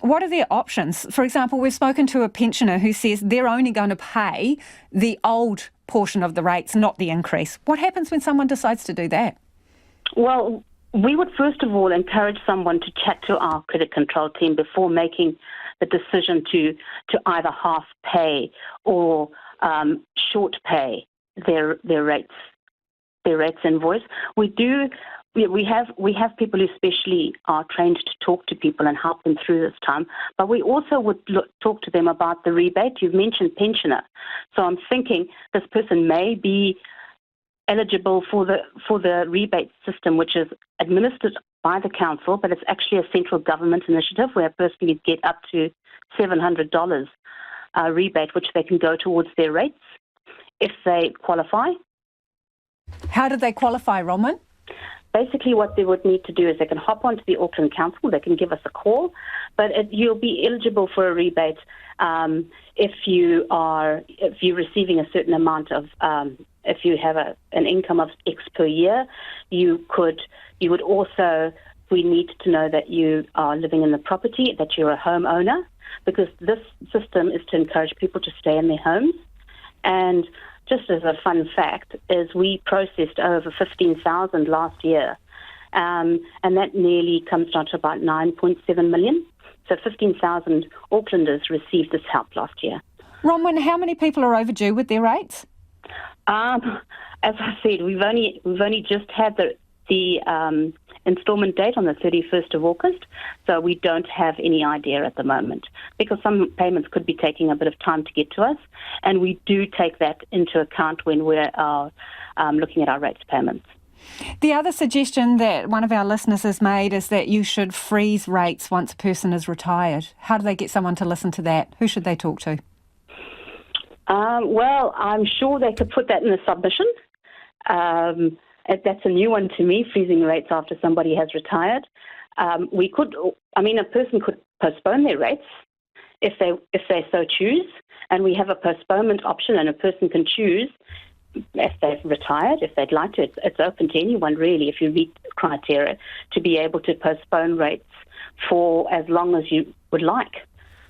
What are their options? For example, we've spoken to a pensioner who says they're only going to pay the old portion of the rates, not the increase. What happens when someone decides to do that? Well, we would first of all encourage someone to chat to our credit control team before making the decision to either half pay or short pay their rates invoice. We have people who specially are trained to talk to people and help them through this time. But we also would talk to them about the rebate. You've mentioned pensioner, so I'm thinking this person may be eligible for the rebate system, which is administered by the council, but it's actually a central government initiative where a person can get up to $700 rebate, which they can go towards their rates if they qualify. How do they qualify, Ronwyn? Basically, what they would need to do is they can hop onto the Auckland Council, they can give us a call, but you'll be eligible for a rebate if you're receiving a certain amount of, if you have an income of X per year. We need to know that you are living in the property, that you're a homeowner, because this system is to encourage people to stay in their homes. And just as a fun fact, is we processed over 15,000 last year, and that nearly comes down to about 9.7 million. So 15,000 Aucklanders received this help last year. Bronwyn, how many people are overdue with their rates? As I said, we've only just had the instalment date on the 31st of August, so we don't have any idea at the moment because some payments could be taking a bit of time to get to us, and we do take that into account when we're looking at our rates payments. The other suggestion that one of our listeners has made is that you should freeze rates once a person is retired. How do they get someone to listen to that? Who should they talk to? Well, I'm sure they could put that in a submission. That's a new one to me, freezing rates after somebody has retired. A person could postpone their rates if they so choose, and we have a postponement option, and a person can choose if they've retired, if they'd like to. It's open to anyone, really, if you meet the criteria, to be able to postpone rates for as long as you would like.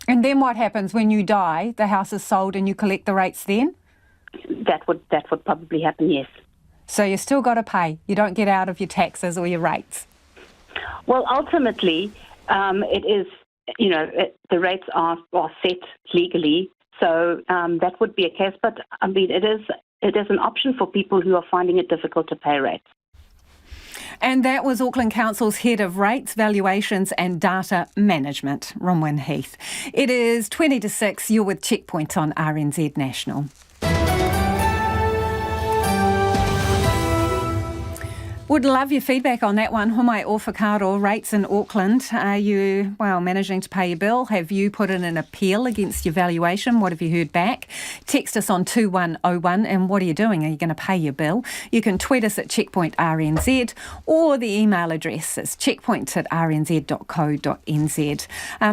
And then what happens when you die? The house is sold and you collect the rates then? That would probably happen, yes. So you still got to pay. You don't get out of your taxes or your rates. Well, ultimately, it is, the rates are set legally, so that would be a case. But I mean, it is an option for people who are finding it difficult to pay rates. And that was Auckland Council's Head of Rates, Valuations and Data Management, Bronwyn Heath. It is 20 to 6. You're with Checkpoint on RNZ National. Would love your feedback on that one. Homai o whakaaro, rates in Auckland. Are you, managing to pay your bill? Have you put in an appeal against your valuation? What have you heard back? Text us on 2101 and what are you doing? Are you going to pay your bill? You can tweet us at Checkpoint RNZ or the email address is checkpoint@rnz.co.nz.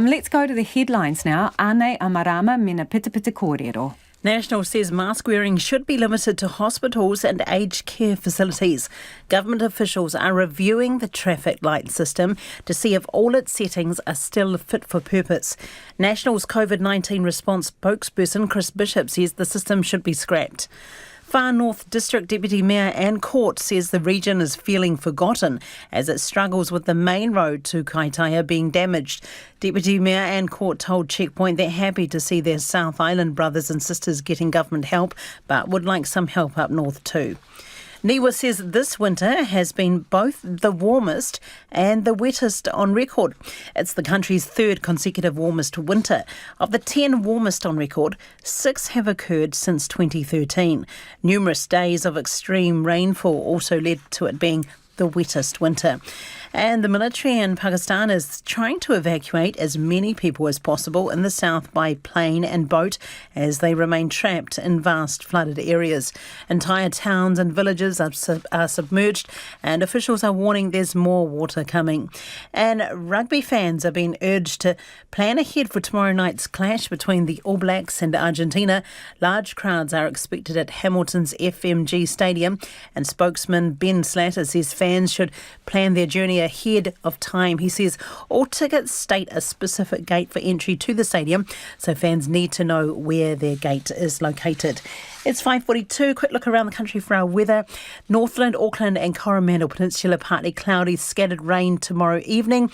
Let's go to the headlines now. Ane amarama mina pita pita kōrero. National says mask wearing should be limited to hospitals and aged care facilities. Government officials are reviewing the traffic light system to see if all its settings are still fit for purpose. National's COVID-19 response spokesperson Chris Bishop says the system should be scrapped. Far North District Deputy Mayor Anne Court says the region is feeling forgotten as it struggles with the main road to Kaitaia being damaged. Deputy Mayor Anne Court told Checkpoint they're happy to see their South Island brothers and sisters getting government help, but would like some help up north too. Niwa says this winter has been both the warmest and the wettest on record. It's the country's third consecutive warmest winter. Of the 10 warmest on record, 6 have occurred since 2013. Numerous days of extreme rainfall also led to it being the wettest winter. And the military in Pakistan is trying to evacuate as many people as possible in the south by plane and boat as they remain trapped in vast flooded areas. Entire towns and villages are submerged and officials are warning there's more water coming. And rugby fans are being urged to plan ahead for tomorrow night's clash between the All Blacks and Argentina. Large crowds are expected at Hamilton's FMG Stadium, and spokesman Ben Slatter says fans should plan their journey ahead of time. He says all tickets state a specific gate for entry to the stadium, so fans need to know where their gate is located. It's 5:42. Quick look around the country for our weather. Northland, Auckland and Coromandel Peninsula partly cloudy, scattered rain tomorrow evening.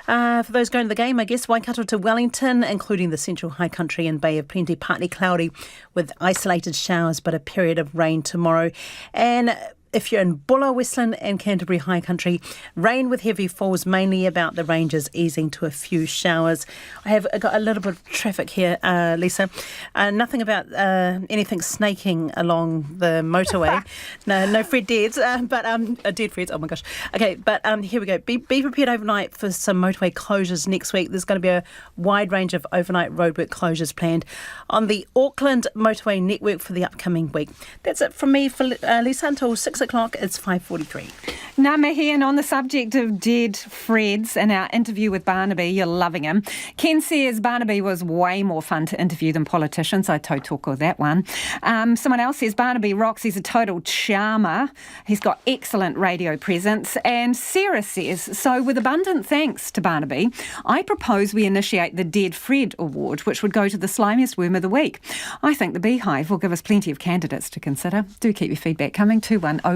For those going to the game, I guess Waikato to Wellington, including the Central High Country and Bay of Plenty, partly cloudy with isolated showers but a period of rain tomorrow. And if you're in Bulla, Westland and Canterbury High Country, rain with heavy falls mainly about the ranges, easing to a few showers. I have got a little bit of traffic here, Lisa. Nothing about anything snaking along the motorway. No Fred Deads, but dead Freds, oh my gosh. Okay, but here we go. Be prepared overnight for some motorway closures next week. There's going to be a wide range of overnight roadwork closures planned on the Auckland motorway network for the upcoming week. That's it from me for Lisa until 6 o'clock. It's 5:43. Ngā mihi, and on the subject of dead Freds, in our interview with Barnaby, you're loving him. Ken says Barnaby was way more fun to interview than politicians. I tautoko that one. Someone else says Barnaby rocks. He's a total charmer. He's got excellent radio presence. And Sarah says, so with abundant thanks to Barnaby, I propose we initiate the Dead Fred Award, which would go to the slimiest worm of the week. I think the Beehive will give us plenty of candidates to consider. Do keep your feedback coming, 2101.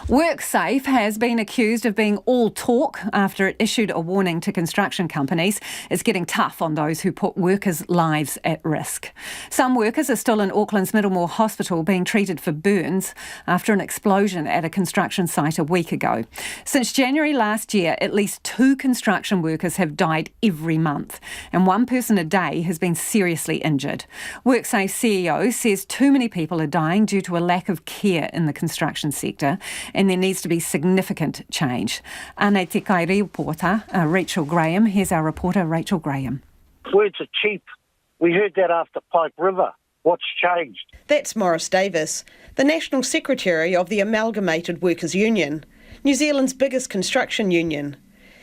WorkSafe has been accused of being all talk after it issued a warning to construction companies. It's getting tough on those who put workers' lives at risk. Some workers are still in Auckland's Middlemore Hospital being treated for burns after an explosion at a construction site a week ago. Since January last year, at least 2 construction workers have died every month, and 1 person a day has been seriously injured. WorkSafe CEO says too many people are dying due to a lack of care in the construction sector, and there needs to be significant change. Ane Te Kairi reporter, Rachel Graham. Here's our reporter, Rachel Graham. Words are cheap. We heard that after Pike River. What's changed? That's Morris Davis, the National Secretary of the Amalgamated Workers Union, New Zealand's biggest construction union.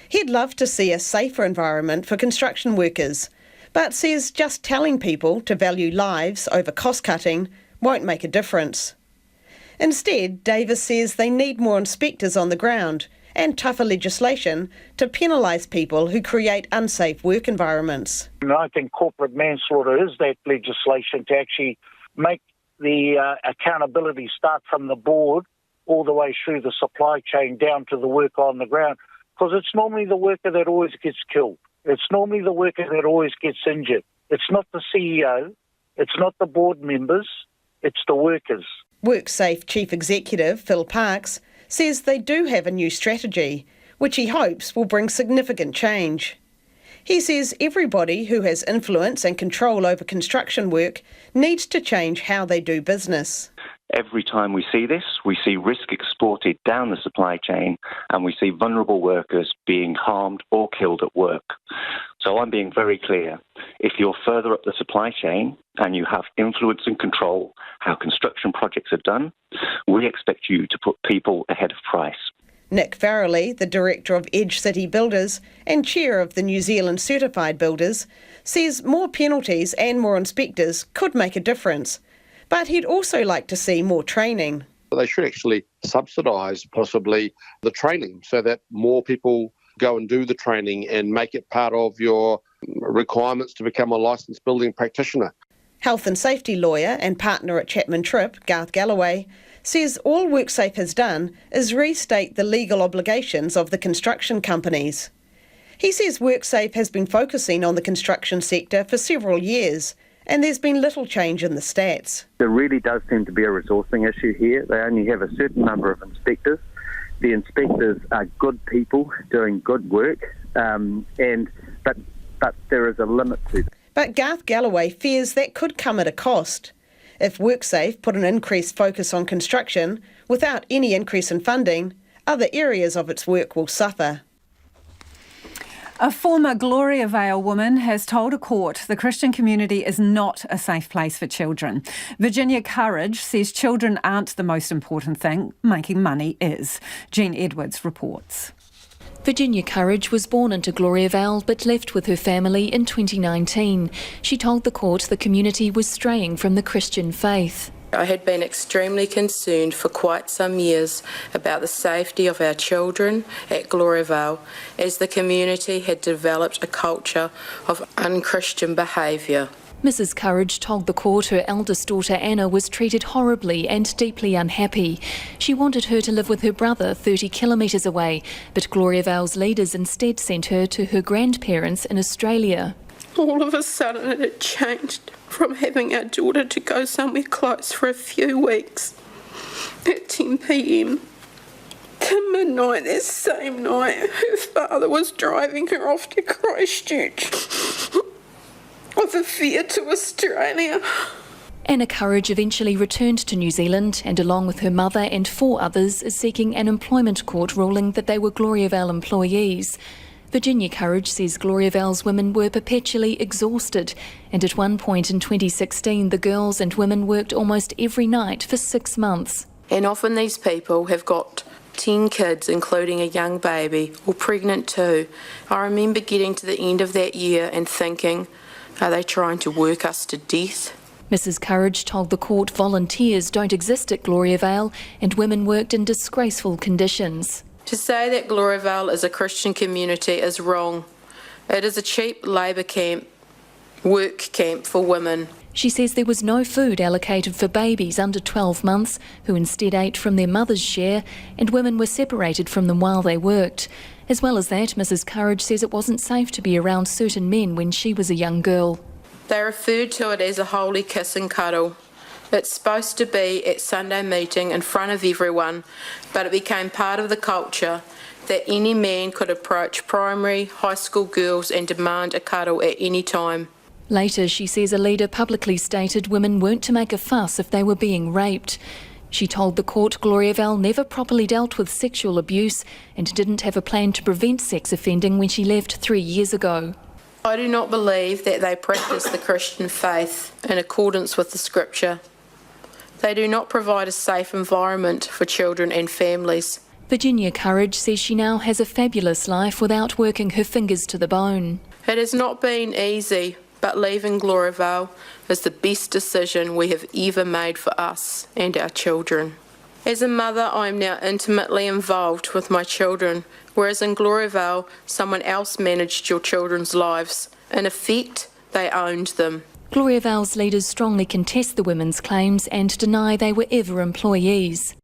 He'd love to see a safer environment for construction workers, but says just telling people to value lives over cost-cutting won't make a difference. Instead, Davis says they need more inspectors on the ground and tougher legislation to penalise people who create unsafe work environments. And I think corporate manslaughter is that legislation to actually make the accountability start from the board all the way through the supply chain down to the worker on the ground, because it's normally the worker that always gets killed. It's normally the worker that always gets injured. It's not the CEO, it's not the board members, it's the workers. WorkSafe Chief Executive Phil Parkes says they do have a new strategy, which he hopes will bring significant change. He says everybody who has influence and control over construction work needs to change how they do business. Every time we see this, we see risk exported down the supply chain and we see vulnerable workers being harmed or killed at work. So I'm being very clear. If you're further up the supply chain and you have influence and control how construction projects are done, we expect you to put people ahead of price. Nick Farrelly, the Director of Edge City Builders and Chair of the New Zealand Certified Builders, says more penalties and more inspectors could make a difference. But he'd also like to see more training. They should actually subsidise possibly the training so that more people go and do the training and make it part of your requirements to become a licensed building practitioner. Health and safety lawyer and partner at Chapman Tripp, Garth Galloway, says all WorkSafe has done is restate the legal obligations of the construction companies. He says WorkSafe has been focusing on the construction sector for several years, and there's been little change in the stats. There really does seem to be a resourcing issue here. They only have a certain number of inspectors. The inspectors are good people doing good work, but there is a limit to them. But Garth Galloway fears that could come at a cost. If WorkSafe put an increased focus on construction without any increase in funding, other areas of its work will suffer. A former Gloriavale woman has told a court the Christian community is not a safe place for children. Virginia Courage says children aren't the most important thing, making money is. Jean Edwards reports. Virginia Courage was born into Gloriavale but left with her family in 2019. She told the court the community was straying from the Christian faith. I had been extremely concerned for quite some years about the safety of our children at Gloriavale, as the community had developed a culture of unchristian behaviour. Mrs. Courage told the court her eldest daughter Anna was treated horribly and deeply unhappy. She wanted her to live with her brother 30 kilometres away, but Gloriavale's leaders instead sent her to her grandparents in Australia. All of a sudden it had changed from having our daughter to go somewhere close for a few weeks at 10 p.m. to midnight that same night. Her father was driving her off to Christchurch with a fare to Australia. Anna Courage eventually returned to New Zealand and, along with her mother and 4 others, is seeking an employment court ruling that they were Gloriavale employees. Virginia Courage says Gloriavale's women were perpetually exhausted, and at one point in 2016 the girls and women worked almost every night for 6 months. And often these people have got 10 kids, including a young baby, or pregnant too. I remember getting to the end of that year and thinking, are they trying to work us to death? Mrs. Courage told the court volunteers don't exist at Gloriavale and women worked in disgraceful conditions. To say that Gloriavale is a Christian community is wrong. It is a cheap labour camp, work camp for women. She says there was no food allocated for babies under 12 months who instead ate from their mother's share, and women were separated from them while they worked. As well as that, Mrs. Courage says it wasn't safe to be around certain men when she was a young girl. They referred to it as a holy kiss and cuddle. It's supposed to be at Sunday meeting in front of everyone, but it became part of the culture that any man could approach primary, high school girls and demand a cuddle at any time. Later, she says a leader publicly stated women weren't to make a fuss if they were being raped. She told the court Gloriavale never properly dealt with sexual abuse and didn't have a plan to prevent sex offending when she left 3 years ago. I do not believe that they practice the Christian faith in accordance with the scripture. They do not provide a safe environment for children and families. Virginia Courage says she now has a fabulous life without working her fingers to the bone. It has not been easy, but leaving Gloriavale is the best decision we have ever made for us and our children. As a mother, I am now intimately involved with my children, whereas in Gloriavale, someone else managed your children's lives. In effect, they owned them. Gloriavale's leaders strongly contest the women's claims and deny they were ever employees.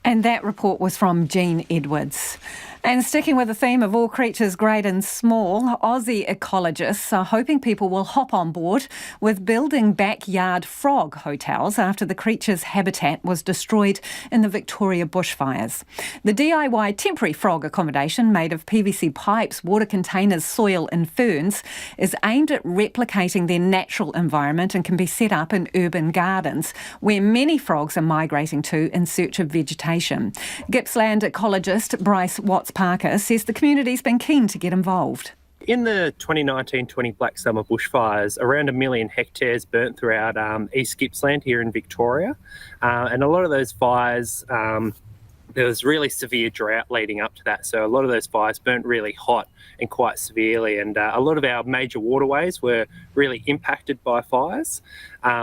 And that report was from Jean Edwards. And sticking with the theme of all creatures great and small, Aussie ecologists are hoping people will hop on board with building backyard frog hotels after the creature's habitat was destroyed in the Victoria bushfires. The DIY temporary frog accommodation made of PVC pipes, water containers, soil and ferns is aimed at replicating their natural environment and can be set up in urban gardens where many frogs are migrating to in search of vegetation. Gippsland ecologist Bryce Watts-Parker says the community's been keen to get involved. In the 2019-20 Black Summer bushfires, around 1 million hectares burnt throughout East Gippsland here in Victoria. And a lot of those fires, there was really severe drought leading up to that. So a lot of those fires burnt really hot and quite severely. And a lot of our major waterways were really impacted by fires.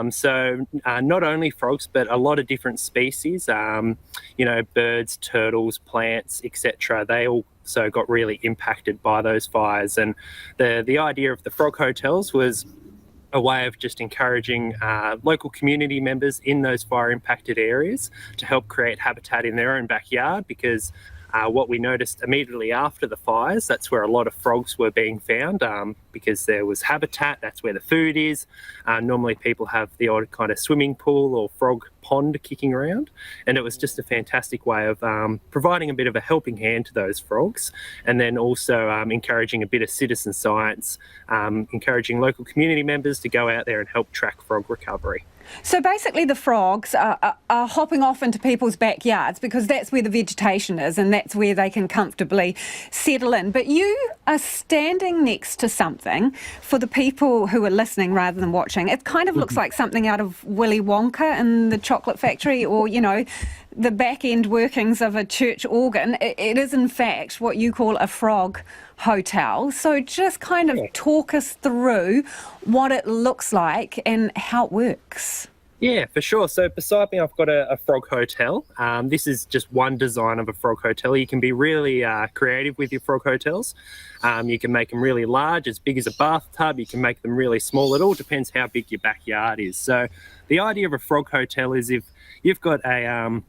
So not only frogs, but a lot of different species, birds, turtles, plants, etc. They also got really impacted by those fires. And the idea of the frog hotels was a way of just encouraging local community members in those fire impacted areas to help create habitat in their own backyard, because what we noticed immediately after the fires, that's where a lot of frogs were being found, because there was habitat, that's where the food is. Normally people have the odd kind of swimming pool or frog pond kicking around, and it was just a fantastic way of providing a bit of a helping hand to those frogs, and then also encouraging a bit of citizen science, encouraging local community members to go out there and help track frog recovery. So basically the frogs are hopping off into people's backyards because that's where the vegetation is and that's where they can comfortably settle in. But you are standing next to something, for the people who are listening rather than watching. It kind of looks like something out of Willy Wonka and the Chocolate Factory, or, the back end workings of a church organ. It is in fact what you call a frog hotel. So just kind of talk us through what it looks like and how it works. Yeah, for sure. So beside me, I've got a frog hotel. This is just one design of a frog hotel. You can be really creative with your frog hotels. You can make them really large, as big as a bathtub. You can make them really small. It all depends how big your backyard is. So the idea of a frog hotel is if you've got a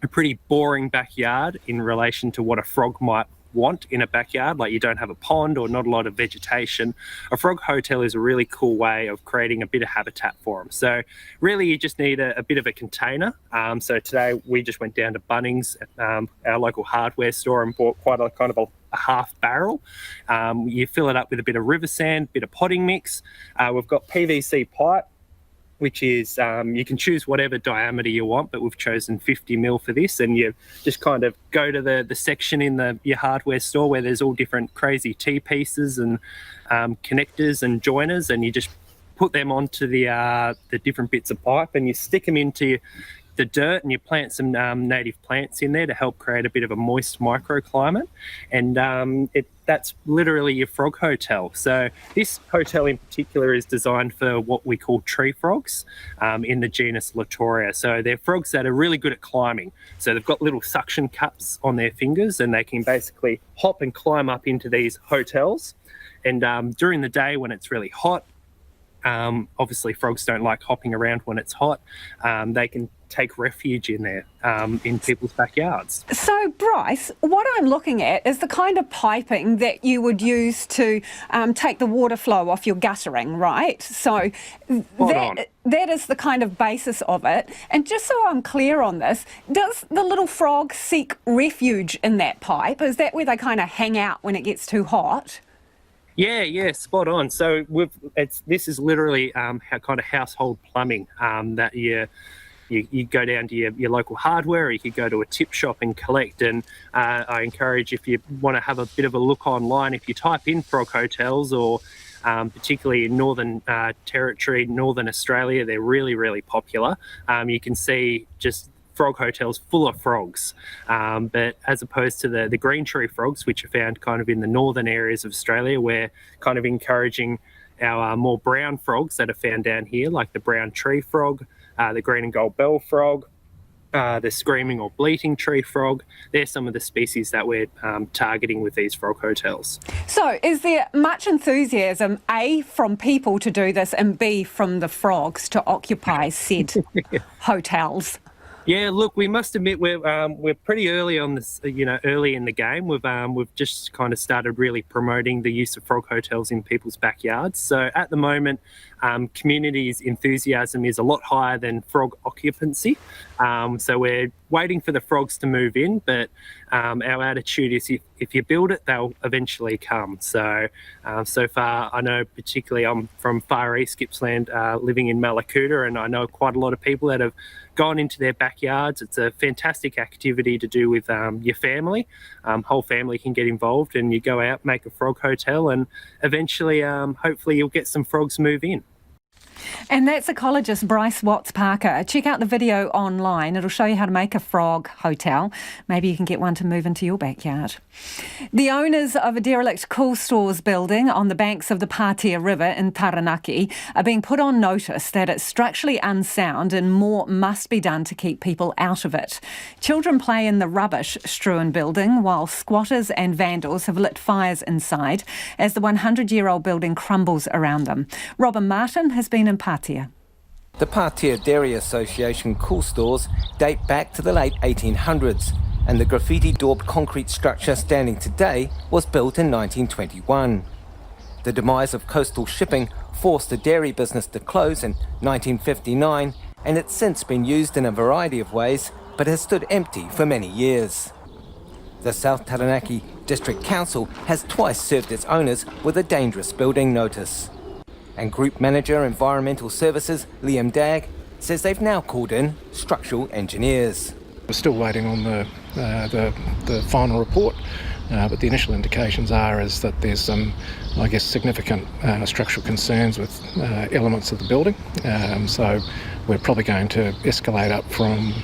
pretty boring backyard in relation to what a frog might want in a backyard, like you don't have a pond or not a lot of vegetation, a frog hotel is a really cool way of creating a bit of habitat for them. So really you just need a bit of a container. So today we just went down to Bunnings, our local hardware store, and bought quite a kind of a half barrel. You fill it up with a bit of river sand, a bit of potting mix. We've got PVC pipe, which is, you can choose whatever diameter you want, but we've chosen 50 mil for this. And you just kind of go to the section in your hardware store where there's all different crazy T-pieces and connectors and joiners, and you just put them onto the different bits of pipe and you stick them into the dirt, and you plant some native plants in there to help create a bit of a moist microclimate. And that's literally your frog hotel. So this hotel in particular is designed for what we call tree frogs in the genus Electoral. So they're frogs that are really good at climbing. So they've got little suction cups on their fingers, and they can basically hop and climb up into these hotels. And during the day when it's really hot, obviously frogs don't like hopping around when it's hot. They can take refuge in there, in people's backyards. So, Bryce, what I'm looking at is the kind of piping that you would use to take the water flow off your guttering, right? So that is the kind of basis of it. And just so I'm clear on this, does the little frog seek refuge in that pipe? Is that where they kind of hang out when it gets too hot? Yeah, spot on. So this is literally kind of household plumbing that you go down to your local hardware, or you could go to a tip shop and collect. And I encourage, if you want to have a bit of a look online, if you type in frog hotels, or particularly in Northern Territory, Northern Australia, they're really, really popular. You can see just frog hotels full of frogs, but as opposed to the green tree frogs, which are found kind of in the northern areas of Australia, we're kind of encouraging our more brown frogs that are found down here, like the brown tree frog, the green and gold bell frog, the screaming or bleating tree frog. They're some of the species that we're targeting with these frog hotels. So is there much enthusiasm, A, from people to do this, and B, from the frogs to occupy said hotels? Yeah, look, we must admit we're pretty early on this, early in the game. We've just kind of started really promoting the use of frog hotels in people's backyards. So at the moment, community's enthusiasm is a lot higher than frog occupancy. So we're waiting for the frogs to move in, but our attitude is if you build it, they'll eventually come. So so far, I know particularly I'm from Far East Gippsland, living in Malakuta, and I know quite a lot of people that have gone into their backyards. It's a fantastic activity to do with your family. Whole family can get involved, and you go out, make a frog hotel, and eventually, hopefully, you'll get some frogs move in. And that's ecologist Bryce Watts-Parker. Check out the video online. It'll show you how to make a frog hotel. Maybe you can get one to move into your backyard. The owners of a derelict cool stores building on the banks of the Patea River in Taranaki are being put on notice that it's structurally unsound and more must be done to keep people out of it. Children play in the rubbish-strewn building while squatters and vandals have lit fires inside as the 100-year-old building crumbles around them. Robin Martin has been in Patea. The Patea Dairy Association cool stores date back to the late 1800s, and the graffiti-daubed concrete structure standing today was built in 1921. The demise of coastal shipping forced the dairy business to close in 1959, and it's since been used in a variety of ways, but has stood empty for many years. The South Taranaki District Council has twice served its owners with a dangerous building notice. And Group Manager Environmental Services, Liam Dagg, says they've now called in structural engineers. We're still waiting on the final report, but the initial indications is that there's some, significant structural concerns with elements of the building. So we're probably going to escalate up from,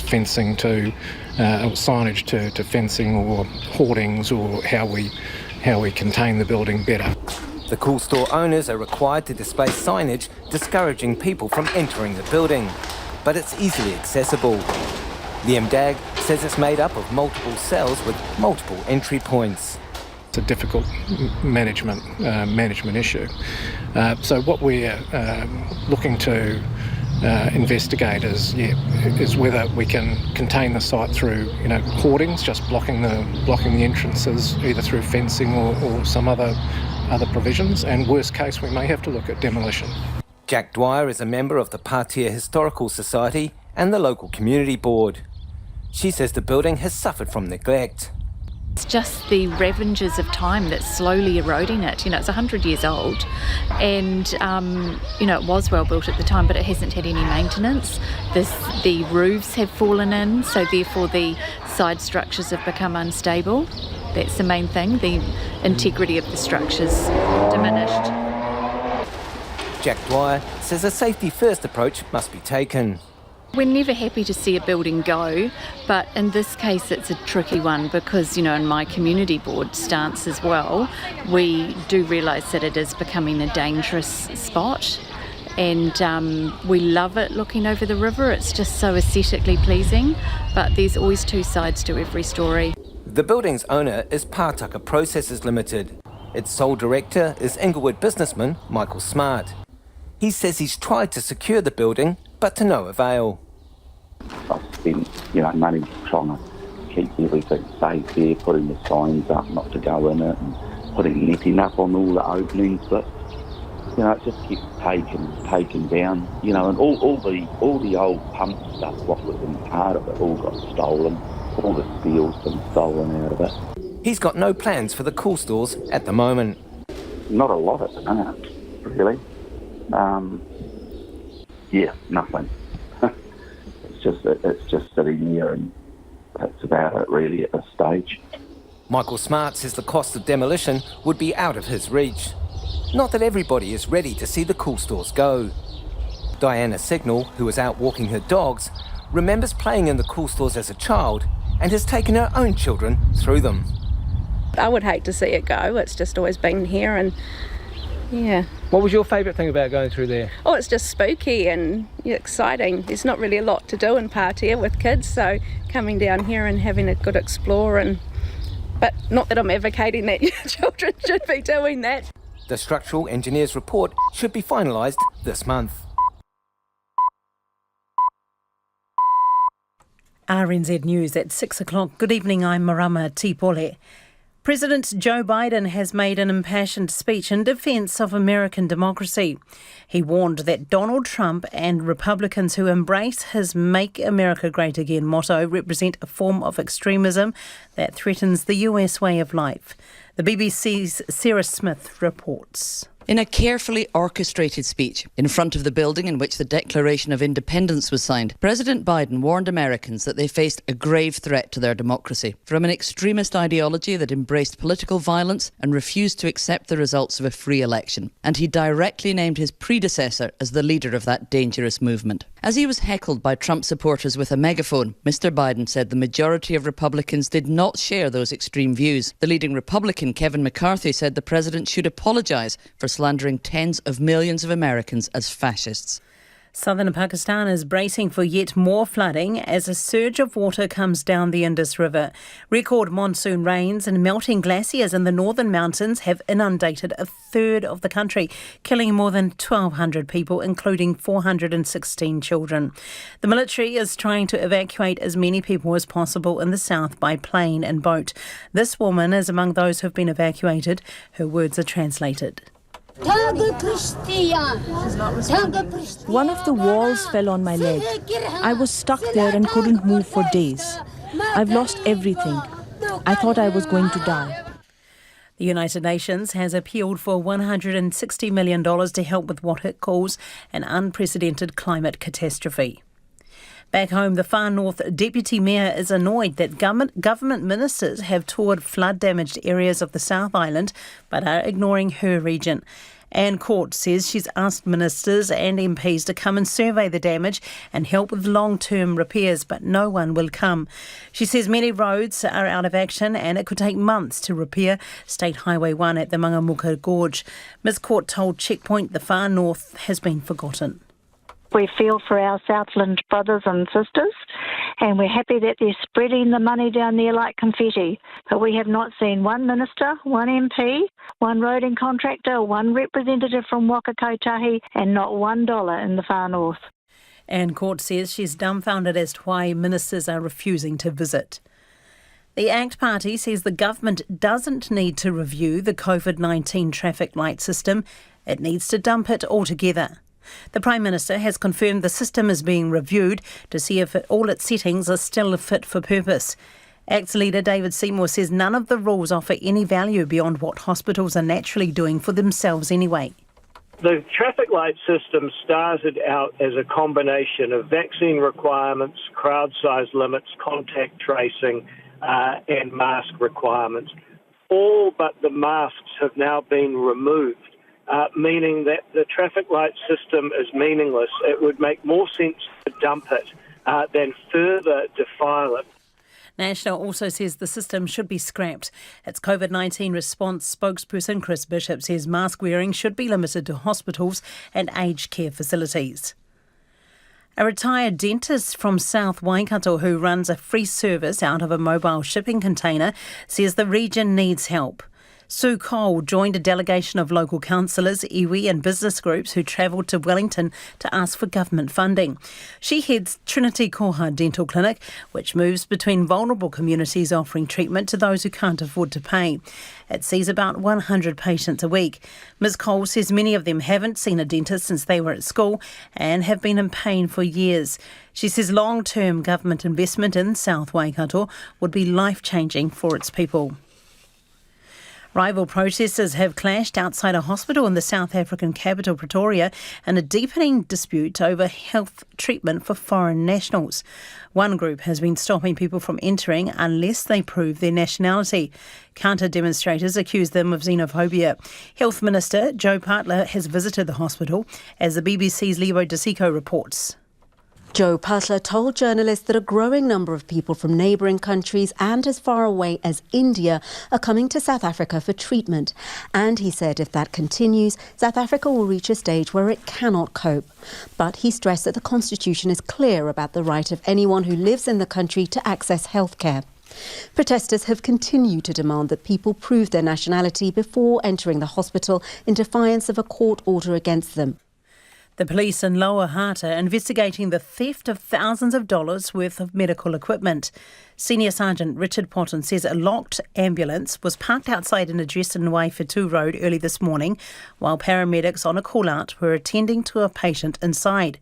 fencing to signage to fencing, or hoardings, or how we contain the building better. The cool store owners are required to display signage discouraging people from entering the building, but it's easily accessible. Liam Dagg says it's made up of multiple cells with multiple entry points. It's a difficult management issue. So what we're looking to investigate is whether we can contain the site through hoardings, just blocking the entrances either through fencing or some other provisions, and worst case we may have to look at demolition. Jack Dwyer is a member of the Patea Historical Society and the local community board. She says the building has suffered from neglect. It's just the ravages of time that's slowly eroding it. It's 100 years old, and it was well built at the time, but it hasn't had any maintenance. The roofs have fallen in, so therefore the side structures have become unstable. That's the main thing. The integrity of the structure's diminished. Jack Dwyer says a safety-first approach must be taken. We're never happy to see a building go, but in this case it's a tricky one because, in my community board stance as well, we do realise that it is becoming a dangerous spot, and we love it looking over the river. It's just so aesthetically pleasing, but there's always two sides to every story. The building's owner is Pātaka Processors Limited. Its sole director is Inglewood businessman Michael Smart. He says he's tried to secure the building, but to no avail. I've spent, money trying to keep everything safe there, putting the signs up not to go in it and putting netting up on all the openings, but it just keeps taken down, and all the old pump stuff, what was in part of it, all got stolen. All the steel's been stolen out of it. He's got no plans for the cool stores at the moment. Not a lot at the moment, really. Nothing. It's just sitting there, and that's about it really at this stage. Michael Smart says the cost of demolition would be out of his reach. Not that everybody is ready to see the cool stores go. Diana Signal, who was out walking her dogs, remembers playing in the cool stores as a child and has taken her own children through them. I would hate to see it go. It's just always been here, and yeah. What was your favourite thing about going through there? Oh, it's just spooky and exciting. There's not really a lot to do in Patea with kids, so coming down here and having a good explore, but not that I'm advocating that children should be doing that. The structural engineer's report should be finalised this month. RNZ News at 6 o'clock. Good evening, I'm Marama Tipole. President Joe Biden has made an impassioned speech in defence of American democracy. He warned that Donald Trump and Republicans who embrace his Make America Great Again motto represent a form of extremism that threatens the US way of life. The BBC's Sarah Smith reports. In a carefully orchestrated speech in front of the building in which the Declaration of Independence was signed, President Biden warned Americans that they faced a grave threat to their democracy from an extremist ideology that embraced political violence and refused to accept the results of a free election. And he directly named his predecessor as the leader of that dangerous movement. As he was heckled by Trump supporters with a megaphone, Mr. Biden said the majority of Republicans did not share those extreme views. The leading Republican, Kevin McCarthy, said the president should apologise for slandering tens of millions of Americans as fascists. Southern Pakistan is bracing for yet more flooding as a surge of water comes down the Indus River. Record monsoon rains and melting glaciers in the northern mountains have inundated a third of the country, killing more than 1,200 people, including 416 children. The military is trying to evacuate as many people as possible in the south by plane and boat. This woman is among those who have been evacuated. Her words are translated. One of the walls fell on my leg. I was stuck there and couldn't move for days. I've lost everything. I thought I was going to die. The United Nations has appealed for $160 million to help with what it calls an unprecedented climate catastrophe. Back home, the Far North Deputy Mayor is annoyed that government ministers have toured flood-damaged areas of the South Island but are ignoring her region. Anne Court says she's asked ministers and MPs to come and survey the damage and help with long-term repairs, but no one will come. She says many roads are out of action and it could take months to repair State Highway 1 at the Mangamuka Gorge. Ms Court told Checkpoint the Far North has been forgotten. We feel for our Southland brothers and sisters, and we're happy that they're spreading the money down there like confetti. But we have not seen one minister, one MP, one roading contractor, one representative from Waka Kotahi, and not $1 in the Far North. Anne Court says she's dumbfounded as to why ministers are refusing to visit. The ACT Party says the government doesn't need to review the COVID-19 traffic light system. It needs to dump it altogether. The Prime Minister has confirmed the system is being reviewed to see if all its settings are still fit for purpose. ACT's leader David Seymour says none of the rules offer any value beyond what hospitals are naturally doing for themselves anyway. The traffic light system started out as a combination of vaccine requirements, crowd size limits, contact tracing and mask requirements. All but the masks have now been removed. Meaning that the traffic light system is meaningless. It would make more sense to dump it than further defile it. National also says the system should be scrapped. Its COVID-19 response spokesperson Chris Bishop says mask wearing should be limited to hospitals and aged care facilities. A retired dentist from South Waikato who runs a free service out of a mobile shipping container says the region needs help. Sue Cole joined a delegation of local councillors, iwi and business groups who travelled to Wellington to ask for government funding. She heads Trinity Koha Dental Clinic, which moves between vulnerable communities offering treatment to those who can't afford to pay. It sees about 100 patients a week. Ms Cole says many of them haven't seen a dentist since they were at school and have been in pain for years. She says long-term government investment in South Waikato would be life-changing for its people. Rival protesters have clashed outside a hospital in the South African capital, Pretoria, in a deepening dispute over health treatment for foreign nationals. One group has been stopping people from entering unless they prove their nationality. Counter-demonstrators accuse them of xenophobia. Health Minister Joe Partler has visited the hospital, as the BBC's Lebo DeSico reports. Joe Partler told journalists that a growing number of people from neighbouring countries and as far away as India are coming to South Africa for treatment. And he said if that continues, South Africa will reach a stage where it cannot cope. But he stressed that the Constitution is clear about the right of anyone who lives in the country to access healthcare. Protesters have continued to demand that people prove their nationality before entering the hospital in defiance of a court order against them. The police in Lower Hata are investigating the theft of thousands of dollars worth of medical equipment. Senior Sergeant Richard Potton says a locked ambulance was parked outside an address in Waifetu Road early this morning while paramedics on a call-out were attending to a patient inside.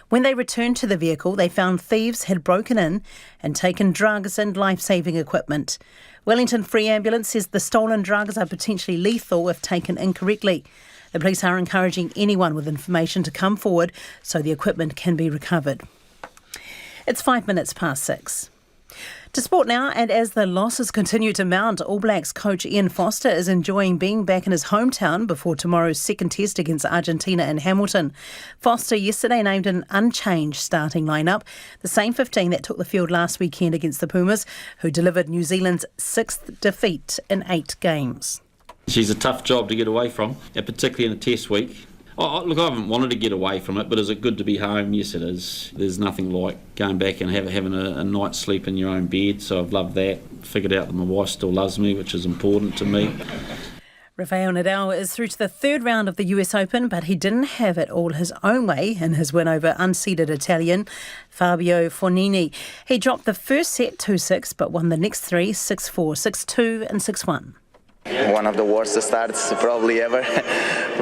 When they returned to the vehicle, they found thieves had broken in and taken drugs and life-saving equipment. Wellington Free Ambulance says the stolen drugs are potentially lethal if taken incorrectly. The police are encouraging anyone with information to come forward so the equipment can be recovered. It's 6:05. To sport now, and as the losses continue to mount, All Blacks coach Ian Foster is enjoying being back in his hometown before tomorrow's second test against Argentina in Hamilton. Foster yesterday named an unchanged starting lineup, the same 15 that took the field last weekend against the Pumas, who delivered New Zealand's 6th defeat in 8 games. She's a tough job to get away from, particularly in a test week. Look, I haven't wanted to get away from it, but is it good to be home? Yes, it is. There's nothing like going back and having a night's sleep in your own bed, so I've loved that. Figured out that my wife still loves me, which is important to me. Rafael Nadal is through to the third round of the US Open, but he didn't have it all his own way in his win over unseeded Italian Fabio Fognini. He dropped the first set 2-6, but won the next 3 6-4, 6-2 and 6-1. One of the worst starts probably ever,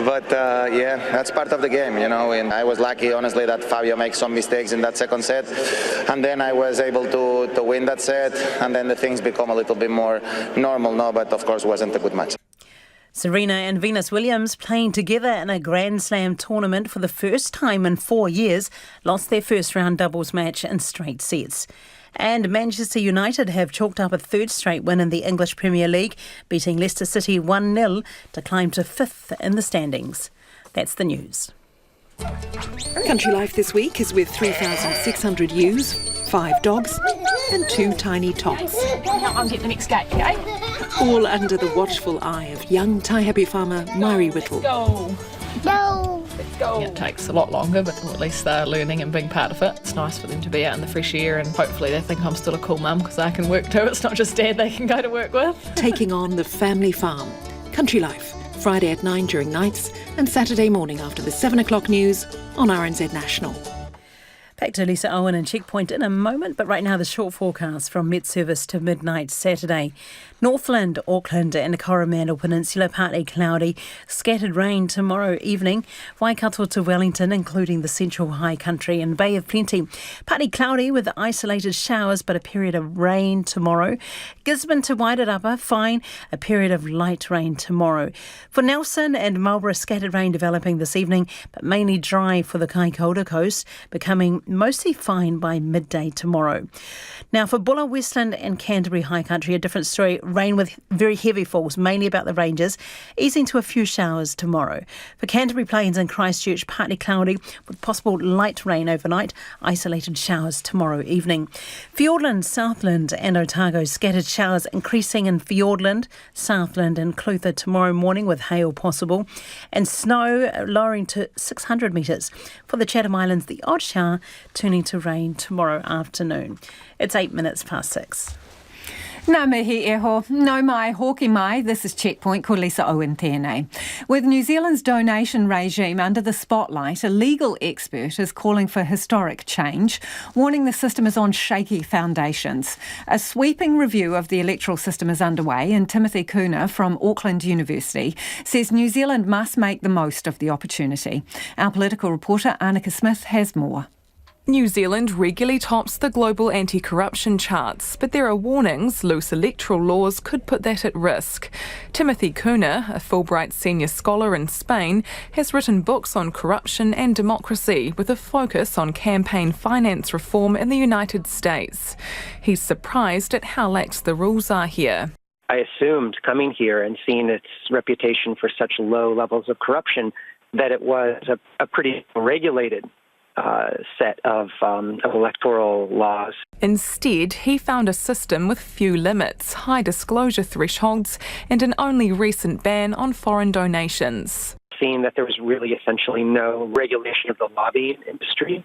but yeah, that's part of the game, you know. And I was lucky, honestly, that Fabio makes some mistakes in that second set, and then I was able to win that set, and then the things become a little bit more normal now, but of course wasn't a good match. Serena and Venus Williams, playing together in a Grand Slam tournament for the first time in 4 years, lost their first round doubles match in straight sets. And Manchester United have chalked up a third straight win in the English Premier League, beating Leicester City 1-0 to climb to 5th in the standings. That's the news. Country Life this week is with 3,600 ewes, 5 dogs and 2 tiny tots. I'll get the next gate, okay? All under the watchful eye of young Taihape farmer Mari Whittle. Go! Let's go! It takes a lot longer, but at least they're learning and being part of it. It's nice for them to be out in the fresh air, and hopefully they think I'm still a cool mum because I can work too. It's not just Dad they can go to work with. Taking on the family farm. Country Life, Friday at 9 during nights and Saturday morning after the 7 o'clock news on RNZ National. Back to Lisa Owen and Checkpoint in a moment, but right now the short forecast from Met Service to midnight Saturday. Northland, Auckland and the Coromandel Peninsula partly cloudy, scattered rain tomorrow evening. Waikato to Wellington, including the central high country and Bay of Plenty. Partly cloudy with isolated showers, but a period of rain tomorrow. Gisborne to Wairarapa, fine, a period of light rain tomorrow. For Nelson and Marlborough, scattered rain developing this evening, but mainly dry for the Kaikoura coast, becoming mostly fine by midday tomorrow. Now for Bulla, Westland and Canterbury high country, a different story. Rain with very heavy falls, mainly about the ranges, easing to a few showers tomorrow. For Canterbury Plains and Christchurch, partly cloudy with possible light rain overnight, isolated showers tomorrow evening. Fiordland, Southland and Otago, scattered showers increasing in Fiordland, Southland and Clutha tomorrow morning with hail possible, and snow lowering to 600 metres. For the Chatham Islands, the odd shower turning to rain tomorrow afternoon. It's 6:08. Nā mihi eho, no mai, hoki mai, this is Checkpoint, ko Lisa Owen tēnei. With New Zealand's donation regime under the spotlight, a legal expert is calling for historic change, warning the system is on shaky foundations. A sweeping review of the electoral system is underway, and Timothy Kuna from Auckland University says New Zealand must make the most of the opportunity. Our political reporter Annika Smith has more. New Zealand regularly tops the global anti-corruption charts, but there are warnings loose electoral laws could put that at risk. Timothy Kuna, a Fulbright senior scholar in Spain, has written books on corruption and democracy with a focus on campaign finance reform in the United States. He's surprised at how lax the rules are here. I assumed coming here and seeing its reputation for such low levels of corruption that it was a pretty regulated set of electoral laws. Instead, he found a system with few limits, high disclosure thresholds, and an only recent ban on foreign donations. Seeing that there was really essentially no regulation of the lobbying industry,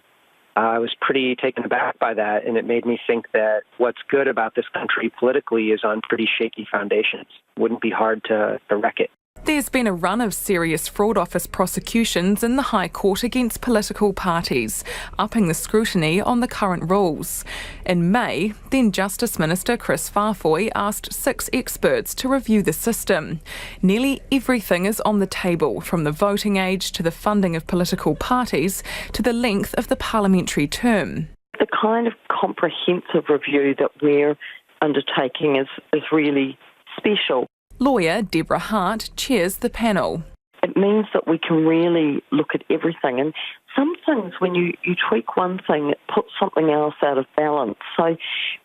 I was pretty taken aback by that, and it made me think that what's good about this country politically is on pretty shaky foundations. Wouldn't be hard to wreck it. There's been a run of serious fraud office prosecutions in the High Court against political parties, upping the scrutiny on the current rules. In May, then Justice Minister Chris Farfoy asked 6 experts to review the system. Nearly everything is on the table, from the voting age to the funding of political parties to the length of the parliamentary term. The kind of comprehensive review that we're undertaking is really special. Lawyer Deborah Hart chairs the panel. It means that we can really look at everything, and some things when you tweak one thing, it puts something else out of balance. So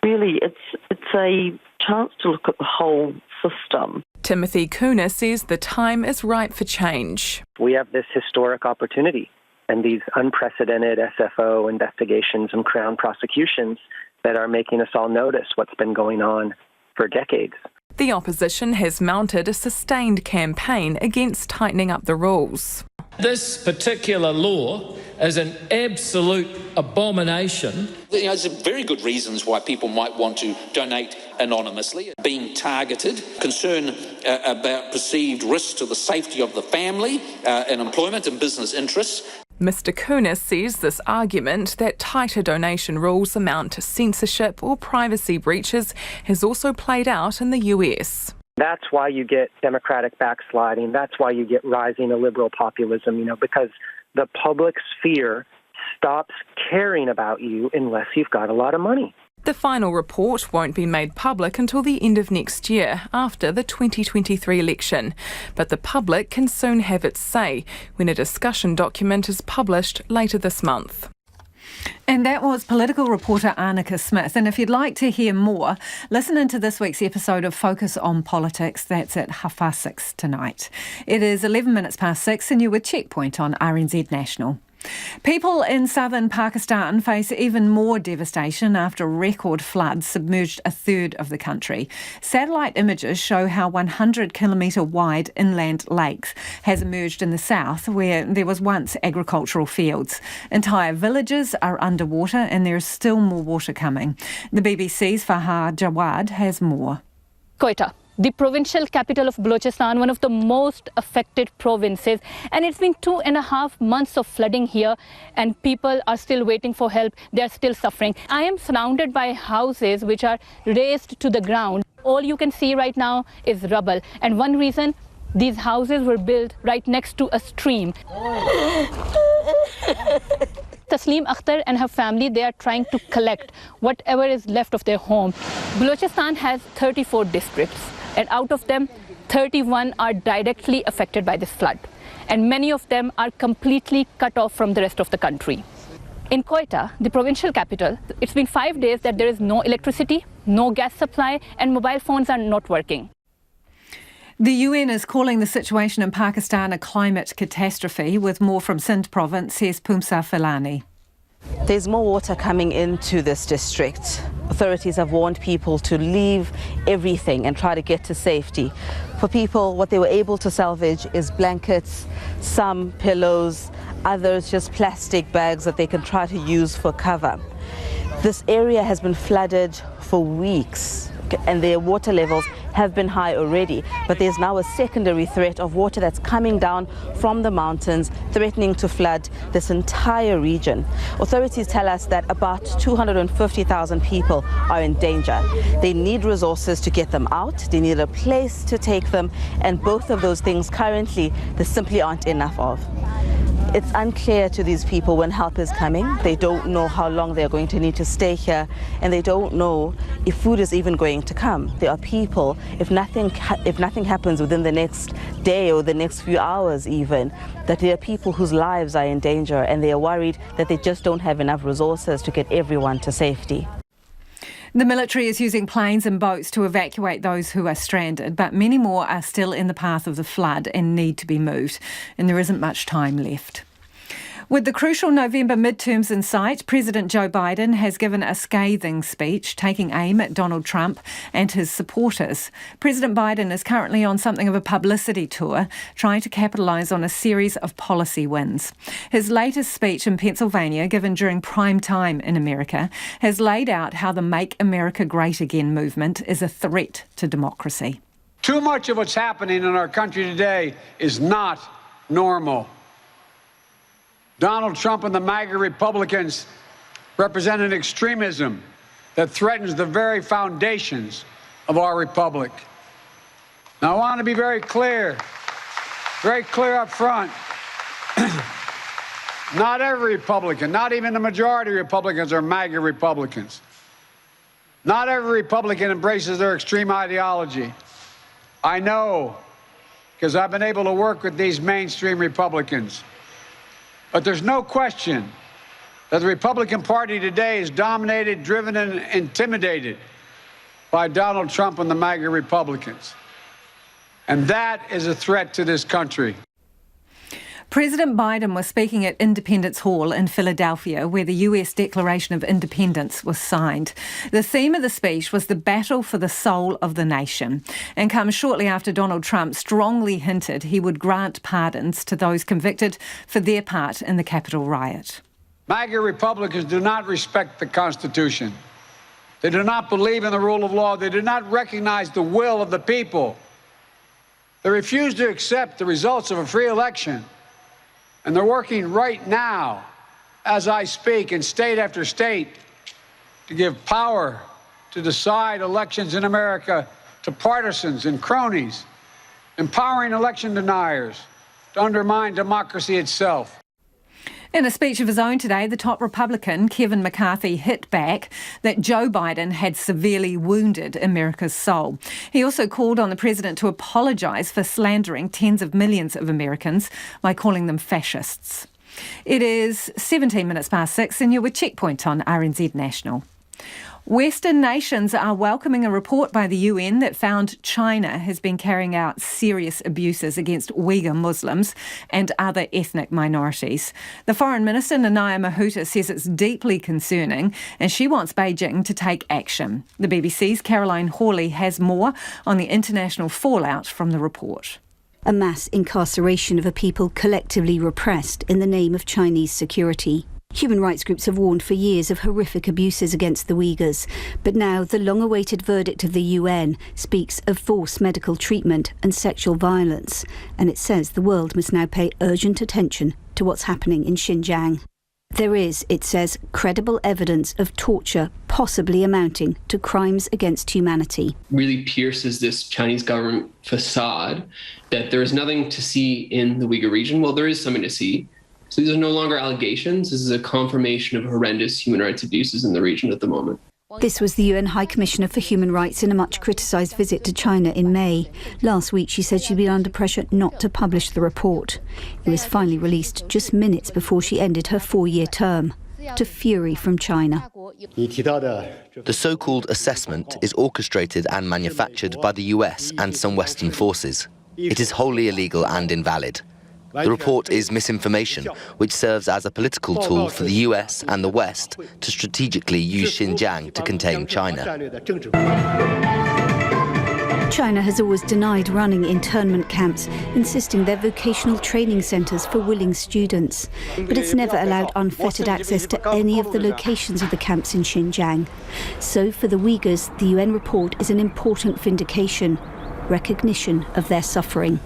really it's a chance to look at the whole system. Timothy Kuna says the time is right for change. We have this historic opportunity and these unprecedented SFO investigations and Crown prosecutions that are making us all notice what's been going on for decades. The opposition has mounted a sustained campaign against tightening up the rules. This particular law is an absolute abomination. There's very good reasons why people might want to donate anonymously. Being targeted, concern about perceived risks to the safety of the family and employment and business interests. Mr Kuna says this argument that tighter donation rules amount to censorship or privacy breaches has also played out in the US. That's why you get Democratic backsliding. That's why you get rising liberal populism, because the public sphere stops caring about you unless you've got a lot of money. The final report won't be made public until the end of next year, after the 2023 election. But the public can soon have its say when a discussion document is published later this month. And that was political reporter Annika Smith. And if you'd like to hear more, listen into this week's episode of Focus on Politics. That's at 6:30 tonight. It is 11 minutes past 6 and you're with Checkpoint on RNZ National. People in southern Pakistan face even more devastation after record floods submerged a third of the country. Satellite images show how 100-kilometre wide inland lakes has emerged in the south, where there was once agricultural fields. Entire villages are underwater and there is still more water coming. The BBC's Fahar Jawad has more. Quetta, the provincial capital of Balochistan, one of the most affected provinces, and it's been 2.5 months of flooding here and people are still waiting for help. They're still suffering. I am surrounded by houses which are raised to the ground. All you can see right now is rubble, and one reason, these houses were built right next to a stream. Tasleem Akhtar and her family, they are trying to collect whatever is left of their home. Balochistan has 34 districts, and out of them, 31 are directly affected by this flood. And many of them are completely cut off from the rest of the country. In Quetta, the provincial capital, it's been 5 days that there is no electricity, no gas supply, and mobile phones are not working. The UN is calling the situation in Pakistan a climate catastrophe. With more from Sindh province, here's Pumsa Filani. There's more water coming into this district. Authorities have warned people to leave everything and try to get to safety. For people, what they were able to salvage is blankets, some pillows, others just plastic bags that they can try to use for cover. This area has been flooded for weeks. and their water levels have been high already. But there's now a secondary threat of water that's coming down from the mountains, threatening to flood this entire region. Authorities tell us that about 250,000 people are in danger. They need resources to get them out, they need a place to take them, and both of those things currently there simply aren't enough of. It's unclear to these people when help is coming. They don't know how long they're going to need to stay here, and they don't know if food is even going to come. There are people, if nothing happens within the next day or the next few hours even, that there are people whose lives are in danger, and they are worried that they just don't have enough resources to get everyone to safety. The military is using planes and boats to evacuate those who are stranded, but many more are still in the path of the flood and need to be moved, and there isn't much time left. With the crucial November midterms in sight, President Joe Biden has given a scathing speech taking aim at Donald Trump and his supporters. President Biden is currently on something of a publicity tour, trying to capitalise on a series of policy wins. His latest speech in Pennsylvania, given during prime time in America, has laid out how the Make America Great Again movement is a threat to democracy. Too much of what's happening in our country today is not normal. Donald Trump and the MAGA Republicans represent an extremism that threatens the very foundations of our republic. Now, I want to be very clear up front. Not every Republican, not even the majority of Republicans are MAGA Republicans. Not every Republican embraces their extreme ideology. I know, because I've been able to work with these mainstream Republicans. But there's no question that the Republican Party today is dominated, driven, and intimidated by Donald Trump and the MAGA Republicans. And that is a threat to this country. President Biden was speaking at Independence Hall in Philadelphia, where the US Declaration of Independence was signed. The theme of the speech was the battle for the soul of the nation, and comes shortly after Donald Trump strongly hinted he would grant pardons to those convicted for their part in the Capitol riot. MAGA Republicans do not respect the Constitution. They do not believe in the rule of law. They do not recognize the will of the people. They refuse to accept the results of a free election. And they're working right now, as I speak, in state after state, to give power to decide elections in America to partisans and cronies, empowering election deniers to undermine democracy itself. In a speech of his own today, the top Republican, Kevin McCarthy, hit back that Joe Biden had severely wounded America's soul. He also called on the president to apologise for slandering tens of millions of Americans by calling them fascists. It is 17 minutes past 6 and you're with Checkpoint on RNZ National. Western nations are welcoming a report by the UN that found China has been carrying out serious abuses against Uyghur Muslims and other ethnic minorities. The Foreign Minister, Nanaia Mahuta, says it's deeply concerning and she wants Beijing to take action. The BBC's Caroline Hawley has more on the international fallout from the report. A mass incarceration of a people collectively repressed in the name of Chinese security. Human rights groups have warned for years of horrific abuses against the Uyghurs, but now the long-awaited verdict of the UN speaks of forced medical treatment and sexual violence, and it says the world must now pay urgent attention to what's happening in Xinjiang. There is, it says, credible evidence of torture possibly amounting to crimes against humanity. Really pierces this Chinese government facade that there is nothing to see in the Uyghur region. Well, there is something to see. So these are no longer allegations. This is a confirmation of horrendous human rights abuses in the region at the moment. This was the UN High Commissioner for Human Rights in a much criticised visit to China in May. Last week she said she'd been under pressure not to publish the report. It was finally released just minutes before she ended her 4-year term, to fury from China. The so-called assessment is orchestrated and manufactured by the US and some Western forces. It is wholly illegal and invalid. The report is misinformation, which serves as a political tool for the US and the West to strategically use Xinjiang to contain China. China has always denied running internment camps, insisting they're vocational training centres for willing students. But it's never allowed unfettered access to any of the locations of the camps in Xinjiang. So for the Uyghurs, the UN report is an important vindication, recognition of their suffering.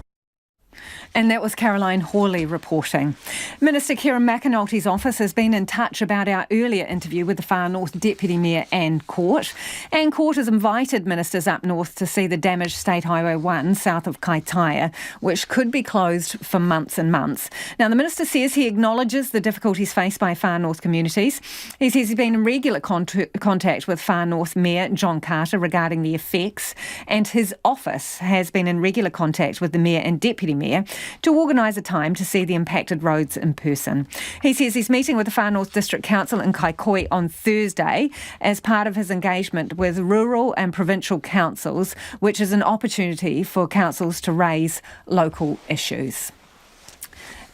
And that was Caroline Hawley reporting. Minister Kieran McAnulty's office has been in touch about our earlier interview with the Far North Deputy Mayor Anne Court. Anne Court has invited ministers up north to see the damaged State Highway 1 south of Kaitaia, which could be closed for months and months. Now, the minister says he acknowledges the difficulties faced by Far North communities. He says he's been in regular contact with Far North Mayor John Carter regarding the effects, and his office has been in regular contact with the Mayor and Deputy Mayor to organise a time to see the impacted roads in person. He says he's meeting with the Far North District Council in Kaikooi on Thursday as part of his engagement with rural and provincial councils, which is an opportunity for councils to raise local issues.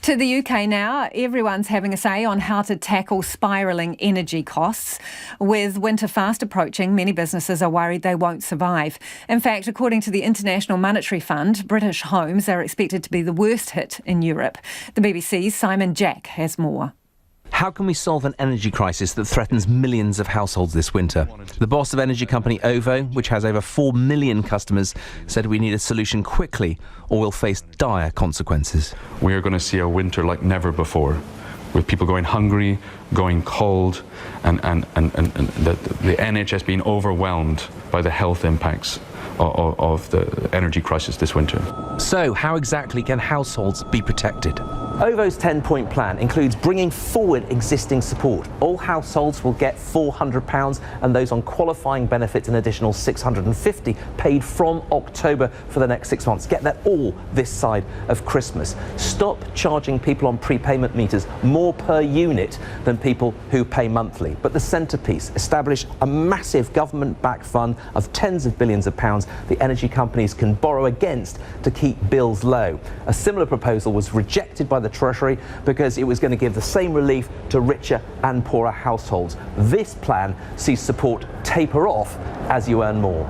To the UK now, everyone's having a say on how to tackle spiralling energy costs. With winter fast approaching, many businesses are worried they won't survive. In fact, according to the International Monetary Fund, British homes are expected to be the worst hit in Europe. The BBC's Simon Jack has more. How can we solve an energy crisis that threatens millions of households this winter? The boss of energy company OVO, which has over 4 million customers, said we need a solution quickly or we'll face dire consequences. We are going to see a winter like never before, with people going hungry, going cold, and the NHS being overwhelmed by the health impacts of the energy crisis this winter. So, how exactly can households be protected? OVO's 10-point plan includes bringing forward existing support. All households will get £400 and those on qualifying benefits an additional £650 paid from October for the next 6 months. Get that all this side of Christmas. Stop charging people on prepayment meters more per unit than people who pay monthly. But the centrepiece, establish a massive government-backed fund of tens of billions of pounds the energy companies can borrow against to keep bills low. A similar proposal was rejected by the Treasury because it was going to give the same relief to richer and poorer households. This plan sees support taper off as you earn more.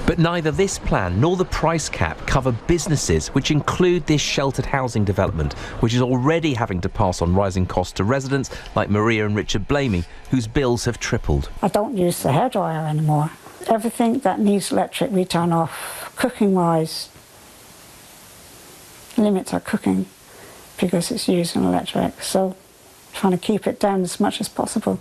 But neither this plan nor the price cap cover businesses, which include this sheltered housing development, which is already having to pass on rising costs to residents like Maria and Richard Blamey, whose bills have tripled. I don't use the hairdryer anymore. Everything that needs electric we turn off. Cooking-wise, limits our cooking because it's using electric, so trying to keep it down as much as possible.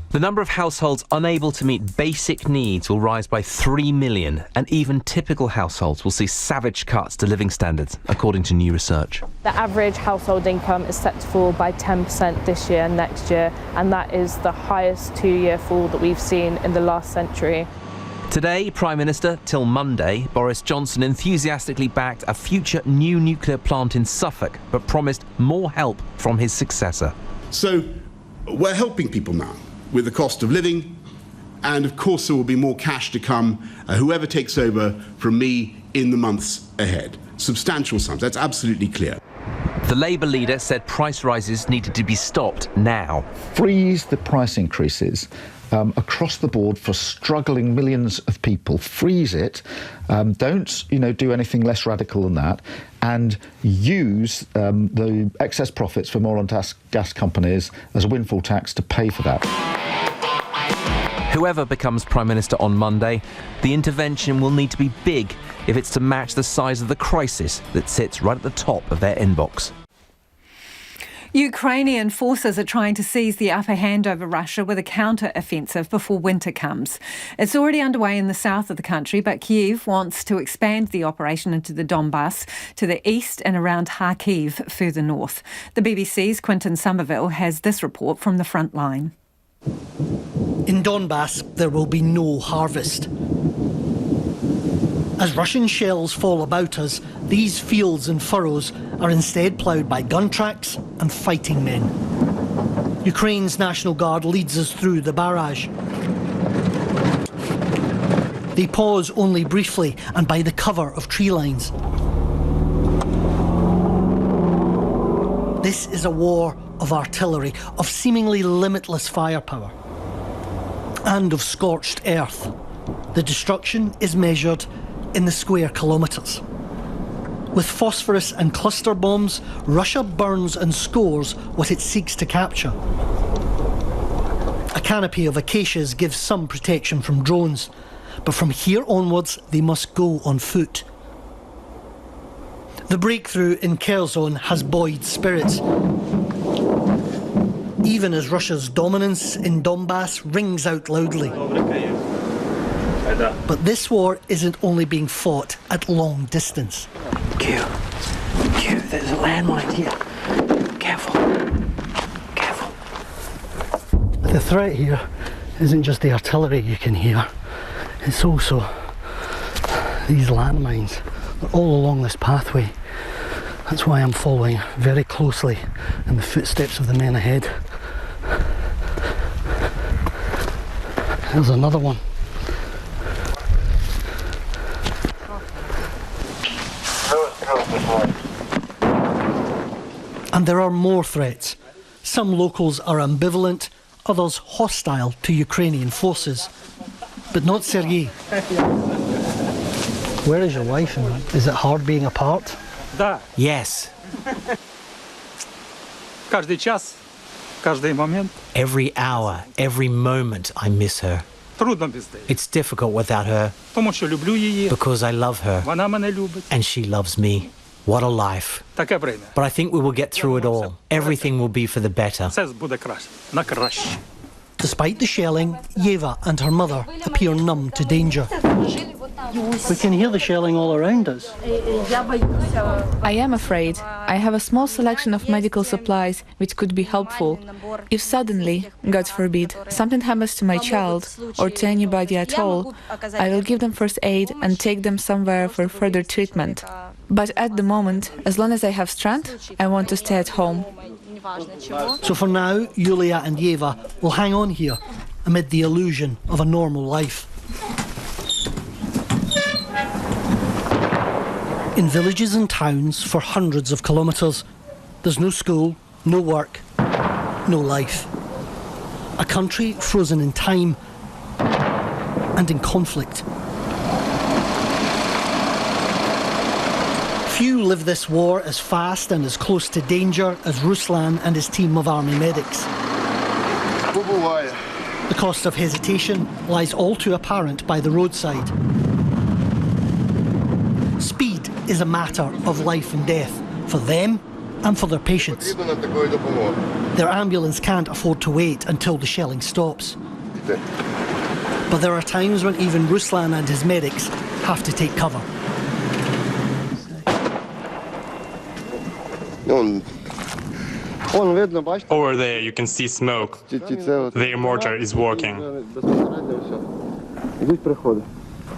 The number of households unable to meet basic needs will rise by 3 million, and even typical households will see savage cuts to living standards, according to new research. The average household income is set to fall by 10% this year and next year, and that is the highest two-year fall that we've seen in the last century. Today, Prime Minister, till Monday, Boris Johnson enthusiastically backed a future new nuclear plant in Suffolk, but promised more help from his successor. So, we're helping people now with the cost of living, and of course there will be more cash to come, whoever takes over from me in the months ahead. Substantial sums, that's absolutely clear. The Labour leader said price rises needed to be stopped now. Freeze the price increases across the board for struggling millions of people. Freeze it. Don't do anything less radical than that, and use the excess profits from oil and gas companies as a windfall tax to pay for that. Whoever becomes Prime Minister on Monday, the intervention will need to be big if it's to match the size of the crisis that sits right at the top of their inbox. Ukrainian forces are trying to seize the upper hand over Russia with a counter-offensive before winter comes. It's already underway in the south of the country, but Kyiv wants to expand the operation into the Donbass to the east and around Kharkiv further north. The BBC's Quinton Somerville has this report from the front line. In Donbass, there will be no harvest. As Russian shells fall about us, these fields and furrows are instead ploughed by gun tracks and fighting men. Ukraine's National Guard leads us through the barrage. They pause only briefly and by the cover of tree lines. This is a war of artillery, of seemingly limitless firepower, and of scorched earth. The destruction is measured in the square kilometres. With phosphorus and cluster bombs, Russia burns and scores what it seeks to capture. A canopy of acacias gives some protection from drones, but from here onwards they must go on foot. The breakthrough in Kherson has buoyed spirits, even as Russia's dominance in Donbass rings out loudly. But this war isn't only being fought at long distance. Q, there's a landmine here. Careful. The threat here isn't just the artillery you can hear, it's also these landmines. They're all along this pathway. That's why I'm following very closely in the footsteps of the men ahead. There's another one. And there are more threats. Some locals are ambivalent, others hostile to Ukrainian forces. But not Sergei. Where is your wife? And is it hard being apart? Yes. Каждый час, каждый момент. Every hour, every moment I miss her. Трудно без неї. It's difficult without her. Тому що люблю її. Because I love her. Вона мене любить. And she loves me. What a life. Таке время. But I think we will get through it all. Everything will be for the better. Все буде краще. На краще. Despite the shelling, Yeva and her mother appear numb to danger. We can hear the shelling all around us. I am afraid. I have a small selection of medical supplies which could be helpful. If suddenly, God forbid, something happens to my child or to anybody at all, I will give them first aid and take them somewhere for further treatment. But at the moment, as long as I have strength, I want to stay at home. So for now, Yulia and Yeva will hang on here amid the illusion of a normal life. In villages and towns for hundreds of kilometres, there's no school, no work, no life. A country frozen in time and in conflict. Few live this war as fast and as close to danger as Ruslan and his team of army medics. The cost of hesitation lies all too apparent by the roadside. Speed is a matter of life and death for them and for their patients. Their ambulance can't afford to wait until the shelling stops. But there are times when even Ruslan and his medics have to take cover. Over there you can see smoke. Their mortar is working.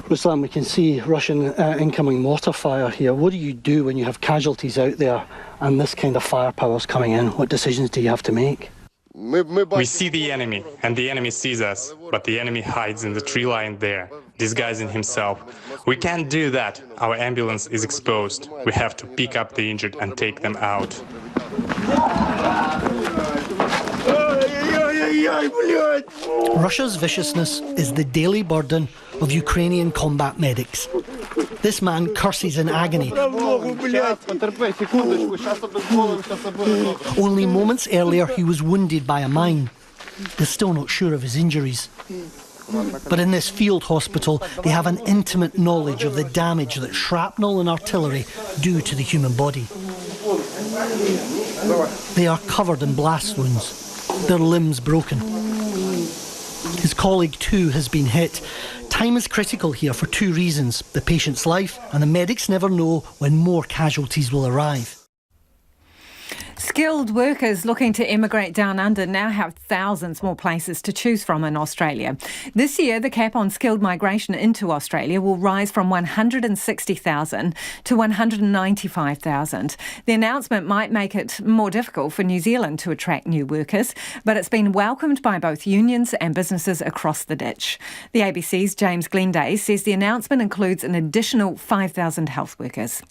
Ruslan, we can see Russian incoming mortar fire here. What do you do when you have casualties out there and this kind of firepower's coming in? What decisions do you have to make? We see the enemy, and the enemy sees us, but the enemy hides in the tree line there, disguising himself. We can't do that. Our ambulance is exposed. We have to pick up the injured and take them out. Russia's viciousness is the daily burden of Ukrainian combat medics. This man curses in agony. Only moments earlier he was wounded by a mine. They're still not sure of his injuries. But in this field hospital, they have an intimate knowledge of the damage that shrapnel and artillery do to the human body. They are covered in blast wounds, their limbs broken. His colleague too has been hit. Time is critical here for two reasons: the patient's life, and the medics never know when more casualties will arrive. Skilled workers looking to immigrate down under now have thousands more places to choose from in Australia. This year, the cap on skilled migration into Australia will rise from 160,000 to 195,000. The announcement might make it more difficult for New Zealand to attract new workers, but it's been welcomed by both unions and businesses across the ditch. The ABC's James Glenday says the announcement includes an additional 5,000 health workers.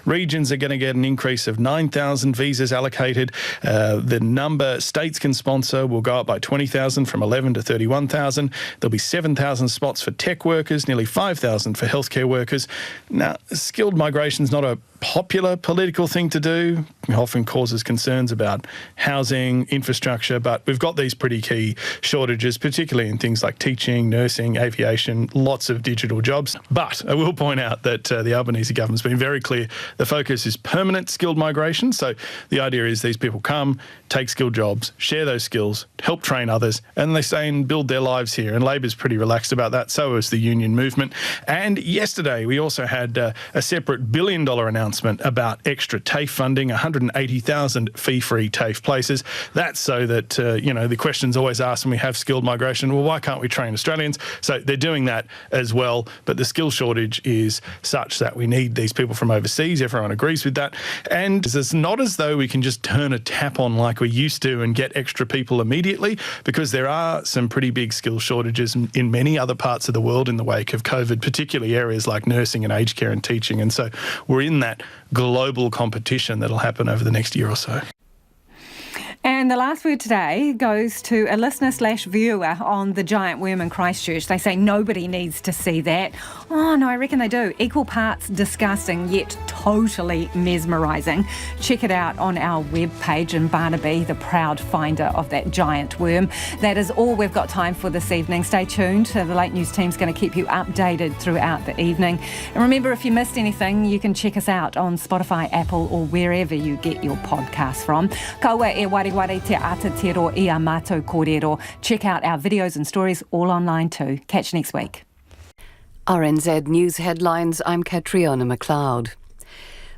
Regions are going to get an increase of 9,000 visas allocated. The number states can sponsor will go up by 20,000 from 11 to 31,000. There'll be 7,000 spots for tech workers, nearly 5,000 for healthcare workers. Now, skilled migration is not a popular political thing to do. It often causes concerns about housing, infrastructure, but we've got these pretty key shortages, particularly in things like teaching, nursing, aviation, lots of digital jobs. But I will point out that the Albanese government's been very clear. The focus is permanent skilled migration. So the idea is these people come, take skilled jobs, share those skills, help train others, and they stay and build their lives here. And Labor's pretty relaxed about that. So is the union movement. And yesterday we also had a separate $1 billion announcement about extra TAFE funding, 180,000 fee-free TAFE places. That's so that, the question's always asked when we have skilled migration, well, why can't we train Australians? So they're doing that as well. But the skill shortage is such that we need these people from overseas. Everyone agrees with that. And it's not as though we can just turn a tap on like we used to and get extra people immediately, because there are some pretty big skill shortages in many other parts of the world in the wake of COVID, particularly areas like nursing and aged care and teaching. And so we're in that global competition that'll happen over the next year or so. And the last word today goes to a listener/viewer on the giant worm in Christchurch. They say nobody needs to see that. Oh, no, I reckon they do. Equal parts disgusting, yet totally mesmerising. Check it out on our webpage, and Barnaby, the proud finder of that giant worm. That is all we've got time for this evening. Stay tuned. The Late News team's going to keep you updated throughout the evening. And remember, if you missed anything, you can check us out on Spotify, Apple, or wherever you get your podcasts from. Kaua e wariwari te atatero I a mātou kōrero. Check out our videos and stories all online too. Catch you next week. RNZ News Headlines, I'm Catriona McLeod.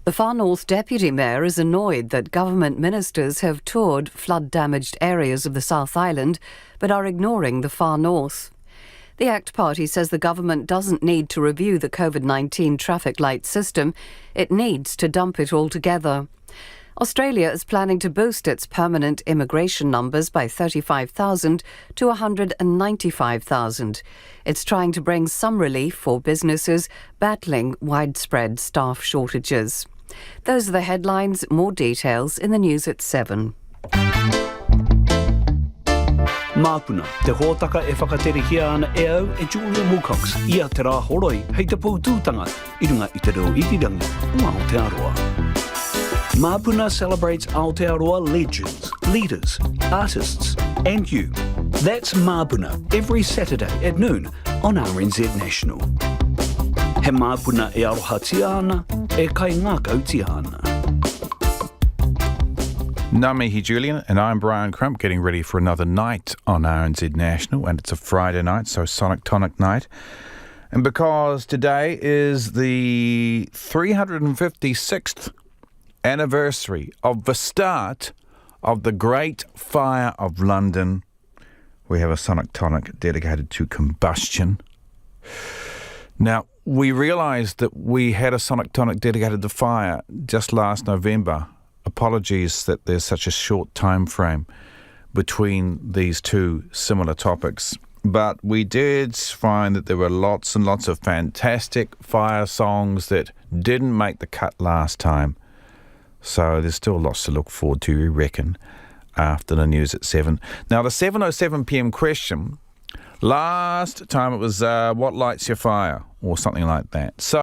The Far North Deputy Mayor is annoyed that government ministers have toured flood-damaged areas of the South Island but are ignoring the Far North. The ACT Party says the government doesn't need to review the COVID-19 traffic light system. It needs to dump it altogether. Australia is planning to boost its permanent immigration numbers by 35,000 to 195,000. It's trying to bring some relief for businesses battling widespread staff shortages. Those are the headlines. More details in the news at 7. Māpuna, te hōtaka e whakaterehia ana e au e Julia Wilcox, ia te rā horoi, hei te pūtūtanga, i runga i te reo itirangi o Aotearoa. Māpuna celebrates Aotearoa legends, leaders, artists, and you. That's Māpuna every Saturday at noon on RNZ National. He Māpuna e aroha tia ana, e kai ngā kau tia ana. Ngā mihi Julian, and I'm Brian Crump, getting ready for another night on RNZ National, and it's a Friday night, so Sonic Tonic night. And because today is the 356th anniversary of the start of the Great Fire of London, we have a Sonic Tonic dedicated to combustion. Now, we realised that we had a Sonic Tonic dedicated to fire just last November. Apologies that there's such a short time frame between these two similar topics. But we did find that there were lots and lots of fantastic fire songs that didn't make the cut last time. So there's still lots to look forward to, we reckon, after the news at 7. Now, the 7:07pm question, last time it was what lights your fire, or something like that. So